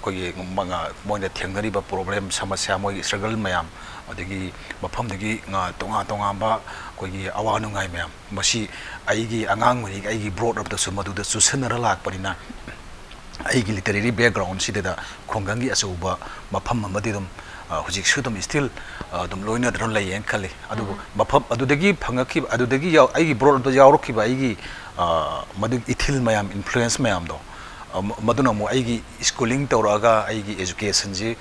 S2: kogi manga moina thengnari ba problem samasya moi struggle mayam adigi mafam dagi nga tonga ba kogi awanu ngai mayam masi ai gi angang mari ai gi brought up da sumadu da susanara lak parina aigi literary background sideda khongangi asoba mafam amadi dum hujik sudum still dum loina dron lai yen khale adu mafam adudagi phangaki adudagi yaw aigi broad da yawroki ba aigi madu ithil mayam influence mayam do maduna mo aigi schooling tawraga aigi education ji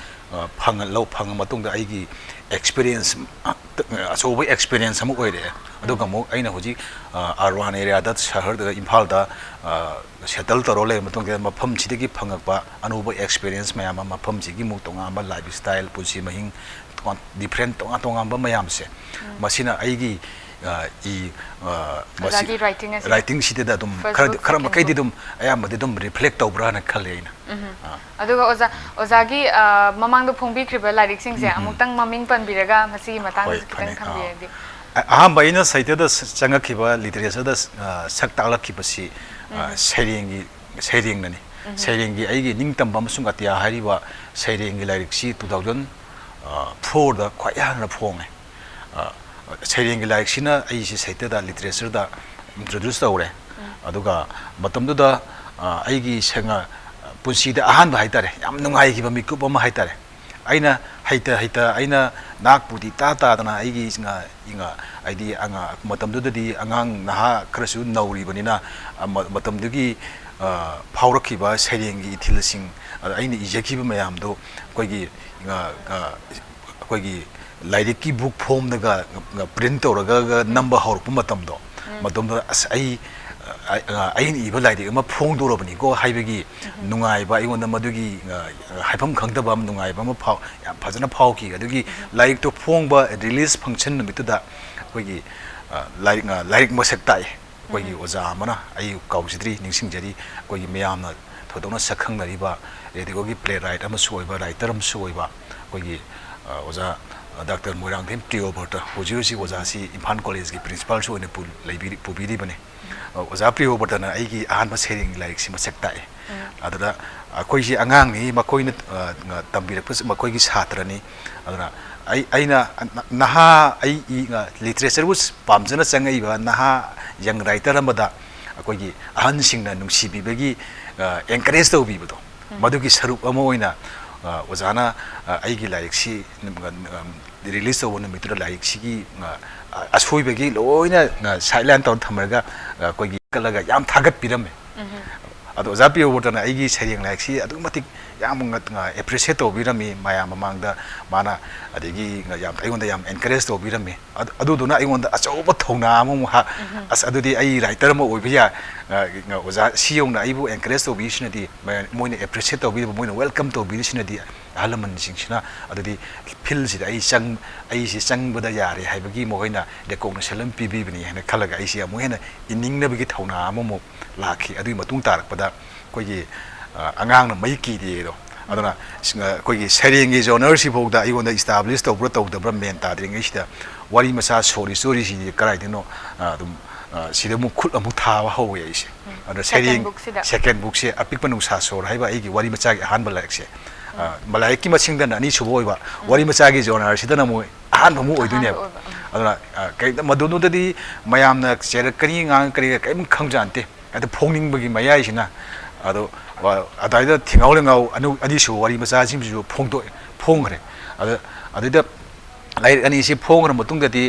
S2: phang matung da aigi experience asoba experience amu oire aduga mo aina huji arwan area da shahar da imphal da settle taro le matung da mafam chidagi phangakba anuba experience mayam mafam chigi mu tonga ba lifestyle pusi mahing different tonga ba mayam se masina aigi writing sida da dum khara makai di dum ayam de dum reflect tawbra na khale ina
S1: aduga ozagi mamang do phongbi khriba lairik sing se amutang maming pan biraga masi matang kitang khambi
S2: aham baina saite da changakhiba literature da sak taklakhiba si sairing nani sairing gi aigi ningtam bam sunga tia hariwa sairing gi lairik si 2004 da khwaya na phonge sairing gi lairik sina ai si saite da literature da introduce tawre aduga matamdu da aigi senga punsi da ahan ba haitare yam nungai gi ba mikup ma haitare aina haita aina nakpudi ta dana aigi inga aidi anga matamdu di angang naha krasu nauri banina matamdugi phaurakhiba sairengi ithilsing aini ijakhiba mayamdo koigi koigi lairiki book form daga print tawraga number haurpu matamdo as ai iba lairi ama phongdorabani go haibagi nungai ba igonda madugi haifam khangdaba nungai ba ma phau yam phajana phau ki adugi laik to phongba release function numituda koigi laik masak tai koigi oja mana ai kaujidri ningsingjari koigi meyamna thodona sakhang nariba edigogi playwright ama soiba writer am soiba koigi oja Dr. Moirang Them Trio Berta Hojusi was asi Imphal College ki principal so ne pul laibiri pubiri bane oza Trio Berta na aigi ahan sharing like si masak tai adada akoi si angang ni makoi na tambirak pas makoi ki chhatra ni adana aina naha ai literature was pamjana changai ba naha young writer amada akoi ki ahan singna nungsi bibagi encourage tawbibado madugi sarup ama oina ozana aigi laik si release tawbana mitura laik sigi ashoibagi loina silent taw thamarga koigi kalaga yam thagat pirame ado zapi overtana aigi sereng laik si adu matik yam appreciate tawbirami maya mamangda mana adegi yam aigonda yam encourage tawbirami adu duna aigonda achoba thongna amu ha as adudi ai writer ma oibiya oza siyongna aibu encourage tawbisinadi moina appreciate tawbi moina welcome tawbisinadi alaman singsina adudi feel sida ai si changbada yare haibagi moina recognition pibibini hena khalaga ai si amu hena iningnabagi thongna amu lakhi adui matung tarakpada koigi angang mai ki di do aduna koigi sereng genre si bogda igonda establish to bro to the men ta dring isda wari masa sorry si karai dino dum sida mu khut amu tha wa ho ye ise aduna sereng second book se apik panu sa sor haiba igi wari macha gi han balak se malai ki masing da ni suboi ba wari macha gi genre sida na mu han mu oi dunia aduna kai madunu dadi mayamna cher kani ngang kari kai mu khangjante adu phongning bagi mayai sina ado adaida thingaulenga anu adisu wari macha simju phongdo phongre adida lai ani si phongra matung dadi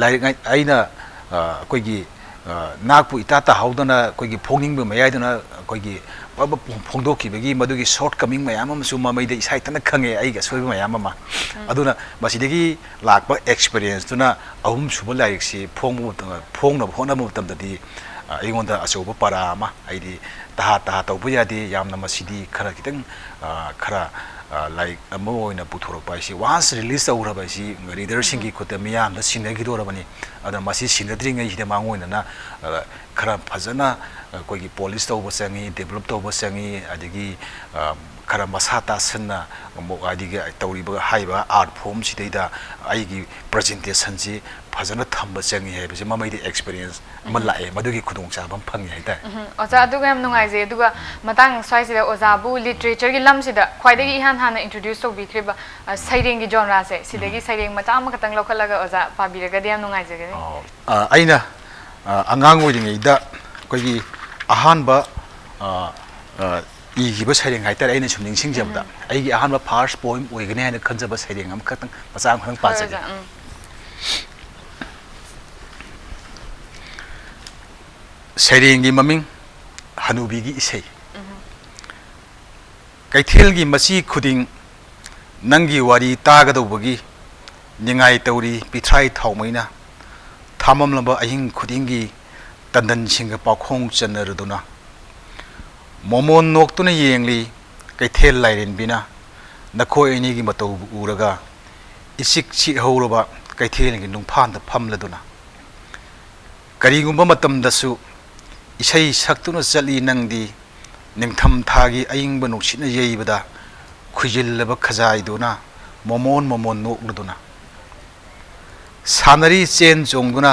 S2: lai aina koigi nakpu itata haudana koigi phongning ba mayai dana koigi phongdo ki bagi madugi shortcoming mayam am su mamai de sai tana khange ai ga soi mayam ma aduna basidegi lakba experience tuna ahum suba laik si phongna hona mu tam dadi aigonda asoba para ma aidi ta tawbu yadi yamna masidi khara kitang khara like amoina puthoro pai si once release awra bai si reader singi khota miyam da sinagi dora bani ada masi sinadri ngai hide mangoina na khara phajana koigi police tawba sangi develop tawba sangi adigi khara masata sanna mo adigi tawriba haiba art form sidaida aigi presentation si phajana thamba changi hai bise mamai de experience malae madugi khudong cha bam phangi hai ta
S1: oza aduga yam nungai je aduga matang swai sida oza bu literature gi lam sida khwaidagi han hana introduce to bikriba saireng gi genre se sidagi saireng macha ma katang lokhalaga oza pabiraga de yam nungai je gani
S2: aina angang oidingai da koigi ahanba igiba saireng hai ta aina sum ningsing jamda aigi ahanba first poem oigane hana khanjaba saireng am katang macha khang pa jage Sairengi maming hanubigi isei kaithelgi masi khuding nangi wari tagadobagi ningai tauri pithrai thaumaina thamamlamba ahing khudingi tandan singa pakhong chanaruduna momon noktuna yengli kaithel lairen bina nakhoi anigi matau uraga isik chi hauroba kaithelgi nungphan da phamladuna karigumba matamdasu isai saktuna chali nangdi ningtham thagi aingba nuksina yeibada khujillaba khajaiduna momon nokduna sanari chen jongduna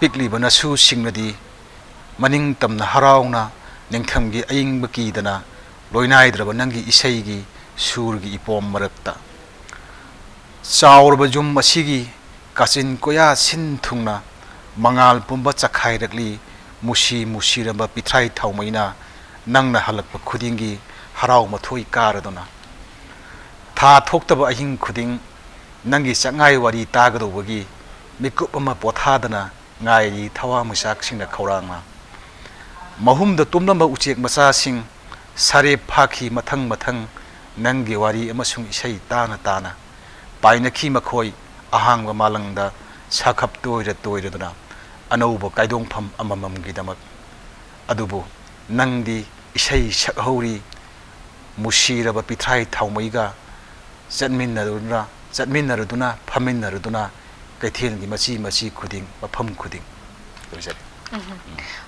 S2: piklibana su singnadi maning tamna harauna ningthamgi aingba kidana loinaidraba nangi isaigi surgi ipom marakta chaurba jum asigi kachin koya sin thungna mangal pumba chakhairakli musiramba pithrai thaumaina nangna halakpa khudingi harau mathoi karadona tha thoktaba ahing khuding nangi changai wari tagadobagi mikup ama pothadana ngai thawa musak singna khauranga mahumda tumnamba uchek macha sing sare phakhi mathang nangi wari amasung isai tana paina khi makhoi ahangwa malangda sakhap toiraduna anauba kaidong pham amamam gidamak adubu nangdi isai sakhauri musiraba pithrai thaumaiga chatminnaruduna phaminaruduna kaithelgi machi khuding mafam khuding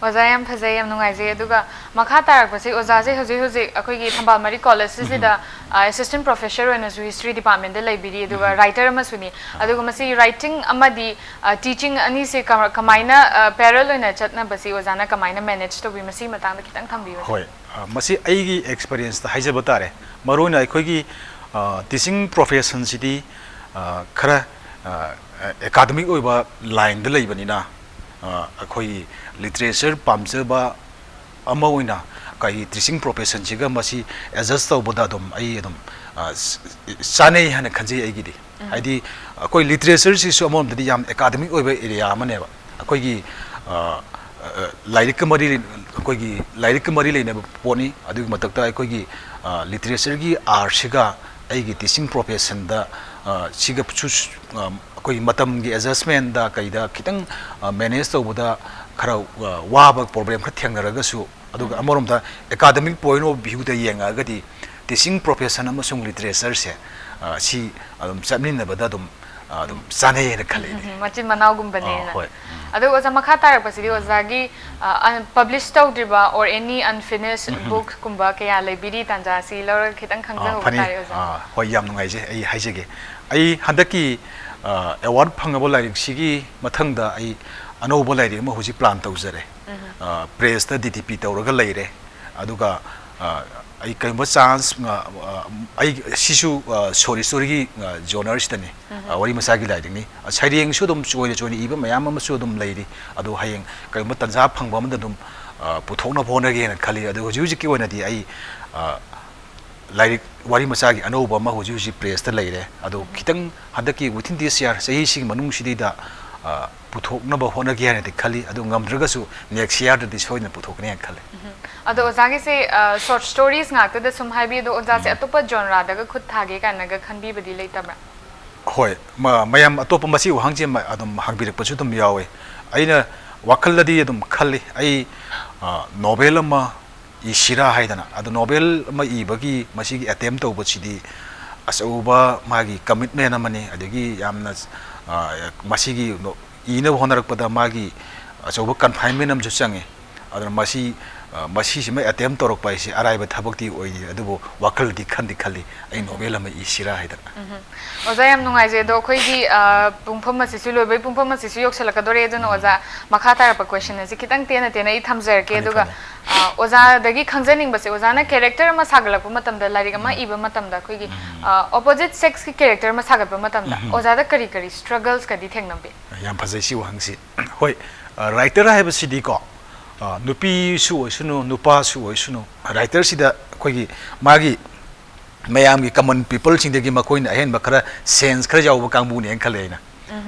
S1: oza yam phajai yam nungai je aduga makha tarak pasi oza je hoji akhoi thambal mari college sida assistant professor in history department de library aduga writer ama suni aduga masi writing amadi teaching ani se kamaina parallel na chatna basi oza na kamaina manage to bi masi matang da kitang thambi
S2: hoi masi aigi experience ta haijaba tare maruna akhoi teaching profession sidi khara academic oiba line de leibanina akhoi literature pamjaba ama oina kai teaching profession jiga masi adjust tawbada dum ai dum sanei hana khanjei ai gidi haidi koi literature si so amom dadi yam academic oiba area amane ba koi gi lairik mari koi gi lairik mari leina poni adu matakta koi gi literature gi art siga ai gi teaching profession da siga chu koi matam gi adjustment da kai da kitang manage tawbada khara waba problem kha thengnaraga su aduga amorom da academic point of view da yenga gadi teaching profession amasung literature se si adum sabnin bada dum sanai na khale
S1: machin manau gumbane na adu oza makha tarak pasidi oza gi published tawdriba or any unfinished book kumba kaya library tanja si lor khitang khangja ho tare oza
S2: hoi yam nungai je ai haijege ai handaki award phangable like sigi mathang da ai anobo like ma huji plan tawjare press da DTP tawraga leire aduga ai kaimba chance ai sisu story gi journalist ni wari masagi lai ni sairieng su dum choi iba mayam ma su dum leiri adu hayeng kaimba tanja phangba ma dum puthokna phona ge na khali adu huji huji ki wona di ai like wari masagi anoba ma huji huji press ta leire adu kitang hadaki within this year sahi sing manung sidi da puthokna ba hona ge na di khali adu ngamdraga su next year da soina puthokne khali
S1: ado ozagi se short stories ngakta da sum haibi do oza se atopa genre daga khut thage kana ga khanbi badi leitabra
S2: hoi mayam atopa masi wahangje adum hangbirak pachu dum yawe aina wakhalladi adum khalli ai novel ma ishira haidana adu novel ma ibagi masi gi attempt to bachidi asauba magi commitment amani adigi yamna masi gi ina honarak pada magi asauba confinement am change adana masi sima attempt torok pai si arai ba thabak ti oi adubo wakal di khali ai novel ama isira haida
S1: oza yam nungai je do khoi gi pungpham ma sisu loi bai pungpham ma sisu yok salaka dore do no oza makha tar pa question ji kitang tena i thamjar ke duga oza dagi khangjaning ba se oza na character ma sagalak pa matam da lari ma iba matam da khoi gi opposite sex ki character ma sagal pa matam da oza da kari struggles ka di thengnam be
S2: yam phajai si wang si hoi writer ha ba si di ko nupi su oisunu nupa su oisunu writer sida koigi magi mayam gi common people sing de makoi na hen bakara sense khara jaw ba kangbu ne khaleina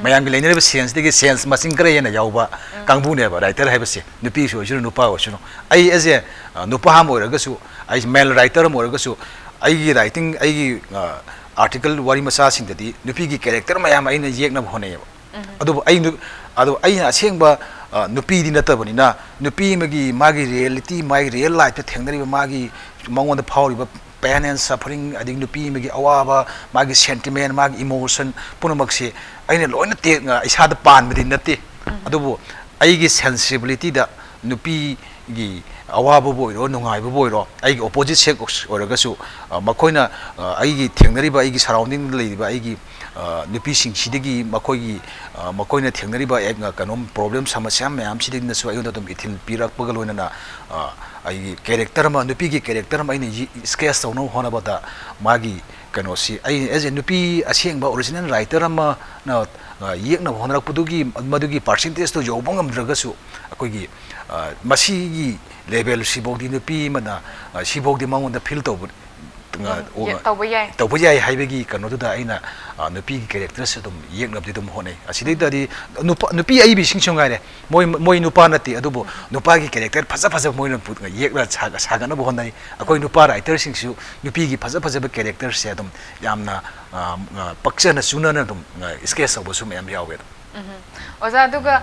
S2: mayam gi leine ba sense de sense masing khara yana jaw ba kangbu ne ba writer ha ba se nupi su oisunu nupa oisunu ai as a nupa ham oira ga su ai male writer mo oira ga su ai gi writing ai gi article wari masa sing de nupi gi character mayam ai na yek na bhone adu ai aseng ba nupi di natabani na nupi magi reality magi real life ta thengnari magi mangwanda phawri ba pain and suffering adik nupi magi awaba magi sentiment magi emotion punamak se aina loina te isa da pan bidi natti adubu aigi sensibility da nupi gi awaba boiro nungai boiro aigi opposite sex oraga su makoina aigi thengnari ba aigi surrounding lei ba aigi nupi sing sidagi makoina thengnari ba ek kanom problem samasya mayam sidagi na su ayunda dum ithil pirak pagaloina na ai character ma nupi gi character ma ini sketch tawno hona bata magi kano si ai as a nupi aseng ba original writer ma na yek na honarak pudugi madugi percentage to jobangam draga su akoi gi masi gi level sibodi nupi mana sibodi mangonda feel to tawba yai haibagi kano da aina nupi gi character se dum yek na dum hone asidai da di nupi ai bi sing chongai re moi nupa nati adubo nupa gi character phaja moi na put yek na saga na bo honai akoi nupa writer sing su nupi gi phaja ba character se dum yamna pakcha na suna na dum sketch so su mem yawe
S1: oza duga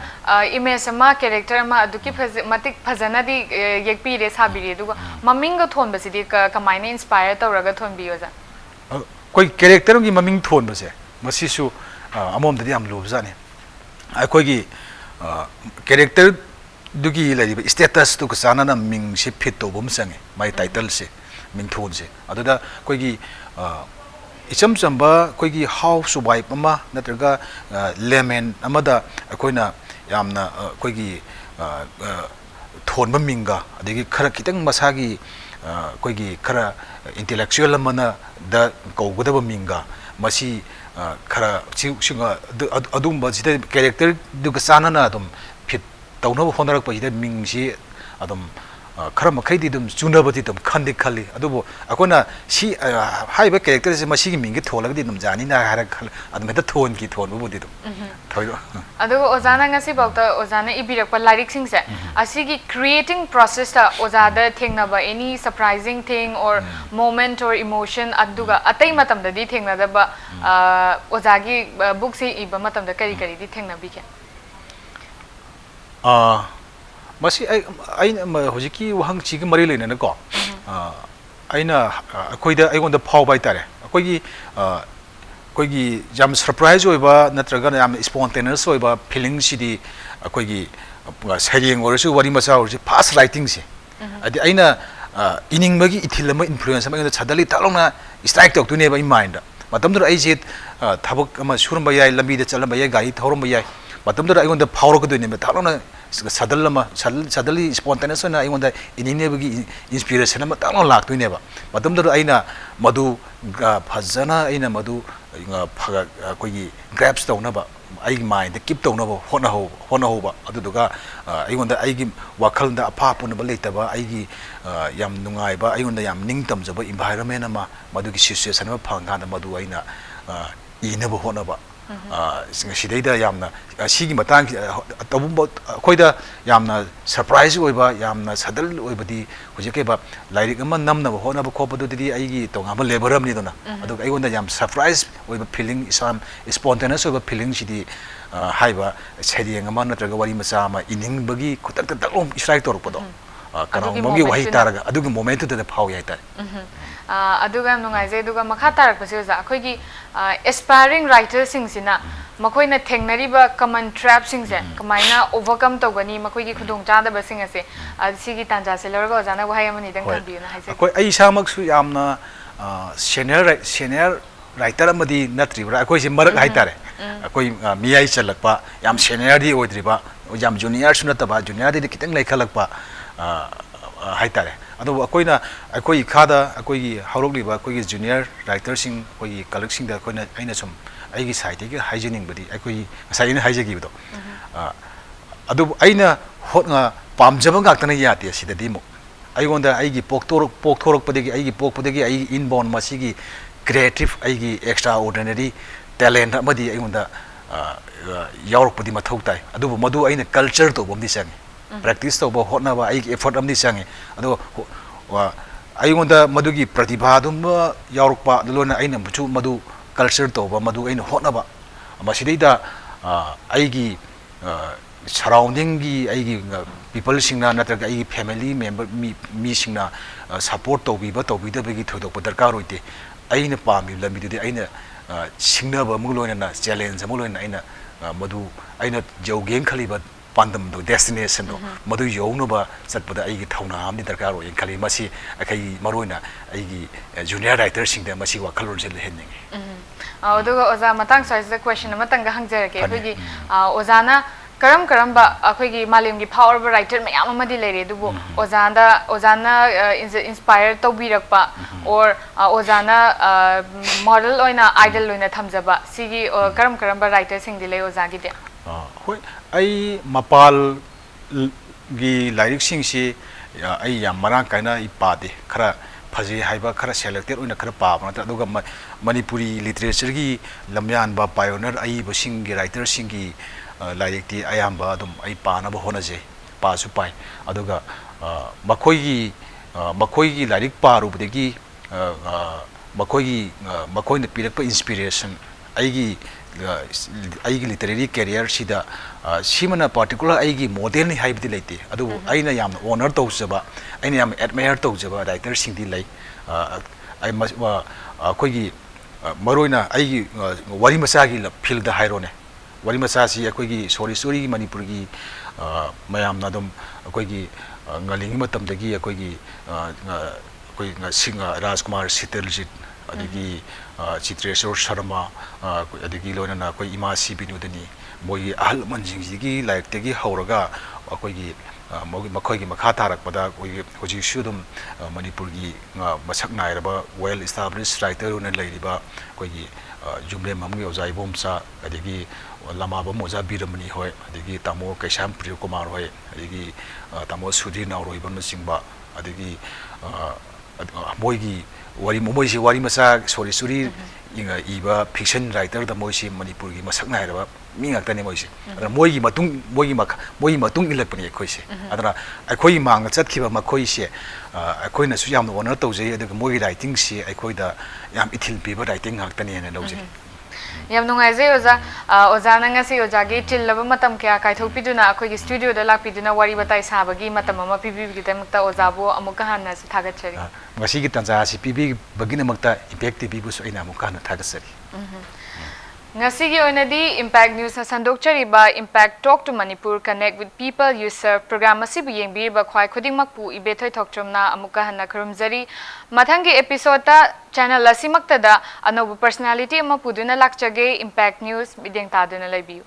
S1: image ma character ma aduki matik phajana di yekpi re sabiri duga maming ga thon basidi kamaina inspire tawraga thon bi oza
S2: koi character gi maming thon base masi su amom dadi am lobza ne ai koi gi character dugi lari status tu ka sana na ming se fit to bom sange mai title se ming thon se aduda koi gi icham chamba koi gi house wife ama natraga lemon amada koina yamna koi gi thon ba minga adegi khara kitang masagi koi gi khara intellectual amana da kogudaba minga masi khara singa adum ba sida character du ka sana na adum fit tawna honarak pa sida mingsi adum khara makhai di dum chunabati dum khandi khali adubo akona si haiba character se masigi mingi tholag di dum jani na hara khal adum heta thon ki thon bu di dum thoi
S1: adugo ozana ngasi bakta ozana ibirakpa lyric sing se asigi creating process ta ozada thengna ba any surprising thing or moment or emotion aduga atai matam da di thengna da ba ozagi book se iba matam da kari kari di thengna bi ke
S2: masi aina hojiki wahang chigi mari leina na ko aina koida aigonda phau bai tare koigi jam surprise oiba natraga yam spontaneous oiba feeling sidi koigi sayeng orsu wari masa orsi fast writing si adi aina ining magi ithil ma influence ma chadali talongna strike tok tu ne ba mind matam dur ai je thabak ama surum ba yai lambi de chalam ba yai gari thorum ba yai matam dur aigonda phau ro ko ne talongna sadali spontaneous na aigonda ininebagi inspiration ama tang lak tu ne ba matam dur aina madu phajana aina madu phaga koigi grabs tawna ba ai mind keep tawna ba hona ho ba aduduga aigonda aigi wakhal da apha pun ba leita ba aigi yam nungai ba aigonda yam ningtam jaba environment ama madugi situation ma phanga da madu aina ina ba hona ba sidaida yamna sigi matang tabum koida yamna surprise oiba yamna sadal oibadi hojike ba lairik ama namna ba hona ba khopadu di aigi tonga ba lebaram ni dona adu aigonda yam surprise oiba feeling isam spontaneous oiba feeling sidi haiba sedieng ama natraga wari macha ama ining bagi kutak tak lom strike torpodo kana mogi wahi taraga adugi moment da phau yai tar
S1: aduga nungai je aduga makha tarak pase za khoi gi aspiring writers sing sina makoi na thengnari ba common trap sing je kamaina overcome togani makoi gi khudong cha da ba sing ase sigi tanja se lorga jana wahai amani dang khambi na haise
S2: koi ai samak su yamna senior writer amadi natri bra koi se marak hai tare koi miyai chalakpa yam senior di oidriba yam junior sunata ba junior di kitang lai khalakpa hai tare ado akoina akoi khada akoi haurokliba akoi junior writer sing akoi colleague sing da akoina aina sum aigi side gi hygienic badi akoi sai ina hygienic do ado aina hotnga pamjaba ngak tana yate sidadi mo aigonda aigi pokthorok padegi aigi pokpadegi ai inborn masigi creative aigi extraordinary talent amadi aigonda yaurok padi mathau tai adu madu aina culture to bomdi sang practice to bo hotna ba ai effort amdi sang ado aigonda madugi pratibha dum yaurokpa lona aina muchu madu culture to ba madu aina hotna ba masidida aigi surrounding gi aigi people singna natraga aigi family member mi singna support to bi da bagi thodok padarkar roite aina pami lambi de aina singna ba muloina na challenge muloina aina madu aina jogeng khaliba pandam do destination do madu yowno ba satpada aigi thauna amni darkar ro yen khali masi akai maroina aigi junior writer sing de masi wa khalon se lehenning
S1: aduga oza matang size the question matang ga hangjar ke khogi ozana karam ba akhoi malim gi power writer mayam amadi lere dubu ozana inspire to birakpa or ozana model oina idol oina thamjaba sigi karam ba writer sing dile ozagi de
S2: hoi ai mapal gi lyric sing si ai yam marang kaina ipade khara phaji haiba khara selected oina khara pa na aduga manipuri literature gi lamyan ba pioneer ai bo sing gi writer sing gi lyric ti ayamba adum ai pa na bo honaje pa su pai aduga makoi gi lyric pa ru budegi makoi na pirak pa inspiration aigi literary career sida simana particular aigi model ni haibdi leite adu aina yam honor tawjaba aina yam admire tawjaba writer sing di lei ai koi gi maroina aigi wari masa gi field da hairone wari masa si akoi gi story manipur gi mayam na dum akoi gi ngaling matam dagi akoi gi koi singa Rajkumar Sitaljit adigi Chitreswar Sharma adigi loina koi ima si binudani moi ahal manjing gi like tegi hauraga akoi gi ꯃꯈꯣꯏꯒꯤ ꯃꯈꯥ ꯇꯥꯔꯛꯄꯗ ꯑꯩꯈꯣꯏꯒꯤ ꯍꯧꯖꯤꯛꯁꯨ ꯑꯗꯨꯝ ꯃꯅꯤꯄꯨꯔꯒꯤ ꯃꯁꯛ ꯅꯥꯏꯔꯕ well establish writer ꯑꯣꯏꯅ ꯂꯩꯔꯤꯕ ꯑꯩꯈꯣꯏꯒꯤ ꯌꯨꯝꯂꯦꯝ ꯑꯃꯒꯤ ꯑꯣꯖꯥ ꯏꯕꯣꯝꯆꯥ ꯑꯗꯒꯤ ꯂꯃꯥꯕꯝ ꯑꯣꯖꯥ ꯕꯤꯔꯃꯅꯤ ꯍꯣꯏ ꯑꯗꯒꯤ ꯇꯥꯃꯣ ꯀꯩꯁꯥꯝ ꯄ꯭ꯔꯤꯌꯀꯨꯃꯥꯔ ꯍꯣꯏ ꯑꯗꯒꯤ ꯇꯥꯃꯣ ꯁꯨꯙꯤꯔ ꯅꯥꯎꯔꯣꯏꯕꯅꯆꯤꯡꯕ ꯑꯗꯒꯤ ꯃꯣꯏꯒꯤ ꯃꯣꯏꯁꯤ ꯋꯥꯔꯤ ꯃꯆꯥ ꯁꯣꯔꯤ ꯁꯨꯔꯤ ꯏꯕ ꯐꯤꯛꯁꯟ ꯔꯥꯏꯇꯔꯗ ꯃꯣꯏꯁꯤ ꯃꯅꯤꯄꯨꯔꯒꯤ ꯃꯁꯛ ꯅꯥꯏꯔꯕ ꯃꯤ ꯉꯥꯛꯇꯅꯦ ꯃꯣꯏꯁꯦ ꯑꯗꯨꯅ ꯃꯣꯏꯒꯤ ꯃꯇꯨꯡ ꯏꯜꯂꯛꯄꯅꯤ ꯑꯩꯈꯣꯏꯁꯦ ꯑꯗꯨꯅ ꯑꯩꯈꯣꯏꯒꯤ ꯃꯥꯡꯗ ꯆꯠꯈꯤꯕ ꯃꯈꯣꯏꯁꯦ ꯑꯩꯈꯣꯏꯅꯁꯨ ꯌꯥꯝꯅ ꯑꯣꯅꯔ ꯇꯧꯖꯩ ꯑꯗꯨꯒ ꯃꯣꯏꯒꯤ ꯔꯥꯏꯇꯤꯡꯁꯤ ꯑꯩꯈꯣꯏꯗ ꯌꯥꯝ ꯏꯊꯤꯜ ꯄꯤꯕ ꯔꯥꯏꯇꯤꯡ ꯉꯥꯛꯇꯅꯦꯅ ꯂꯧꯖꯩ
S1: ꯌꯥꯝ ꯅꯨꯡꯉꯥꯏꯖꯩ ꯑꯣꯖꯥ ꯑꯣꯖꯥꯅ ꯉꯁꯤ ꯑꯣꯖꯥꯒꯤ ꯆꯤꯜꯂꯕ ꯃꯇꯝ ꯀꯌꯥ ꯀꯥꯏꯊꯣꯛꯄꯤꯗꯨꯅ ꯑꯩꯈꯣꯏꯒꯤ ꯁ꯭ꯇꯨꯗꯤꯑꯣꯗ ꯂꯥꯛꯄꯤꯗꯨꯅ ꯋꯥꯔꯤ ꯋꯥꯇꯥꯏ ꯁꯥꯕꯒꯤ ꯃꯇꯝ ꯑꯃ ꯄꯤꯕꯤꯕꯒꯤꯗꯃꯛꯇ ꯑꯣꯖꯥꯕꯨ ꯑꯃꯨꯛꯀ ꯍꯟꯅꯁꯨ ꯊꯥꯒꯠꯆꯔꯤ
S2: ꯉꯁꯤꯒꯤ ꯇꯥꯟꯖꯥ ꯑꯁꯤ ꯄꯤꯕꯤꯕꯒꯤꯗꯃꯛꯇ ꯏꯝꯄꯦꯛ ꯇꯤꯚꯤꯕꯨꯁꯨ ꯑꯩꯅ ꯑꯃꯨꯛꯀ ꯍꯟꯅ ꯊꯥꯒꯠꯆꯔꯤ
S1: ngasi oinadi impact news na sandokchariba impact talk to manipur connect with people you serve program asibu yengbiriba khwai khudingmakpu ibethoi thokchomna amuka hanna khurumjari mathangi episode ta channel asimakta da anobu personality ama puduna lakchage impact news bideng taduna laibiu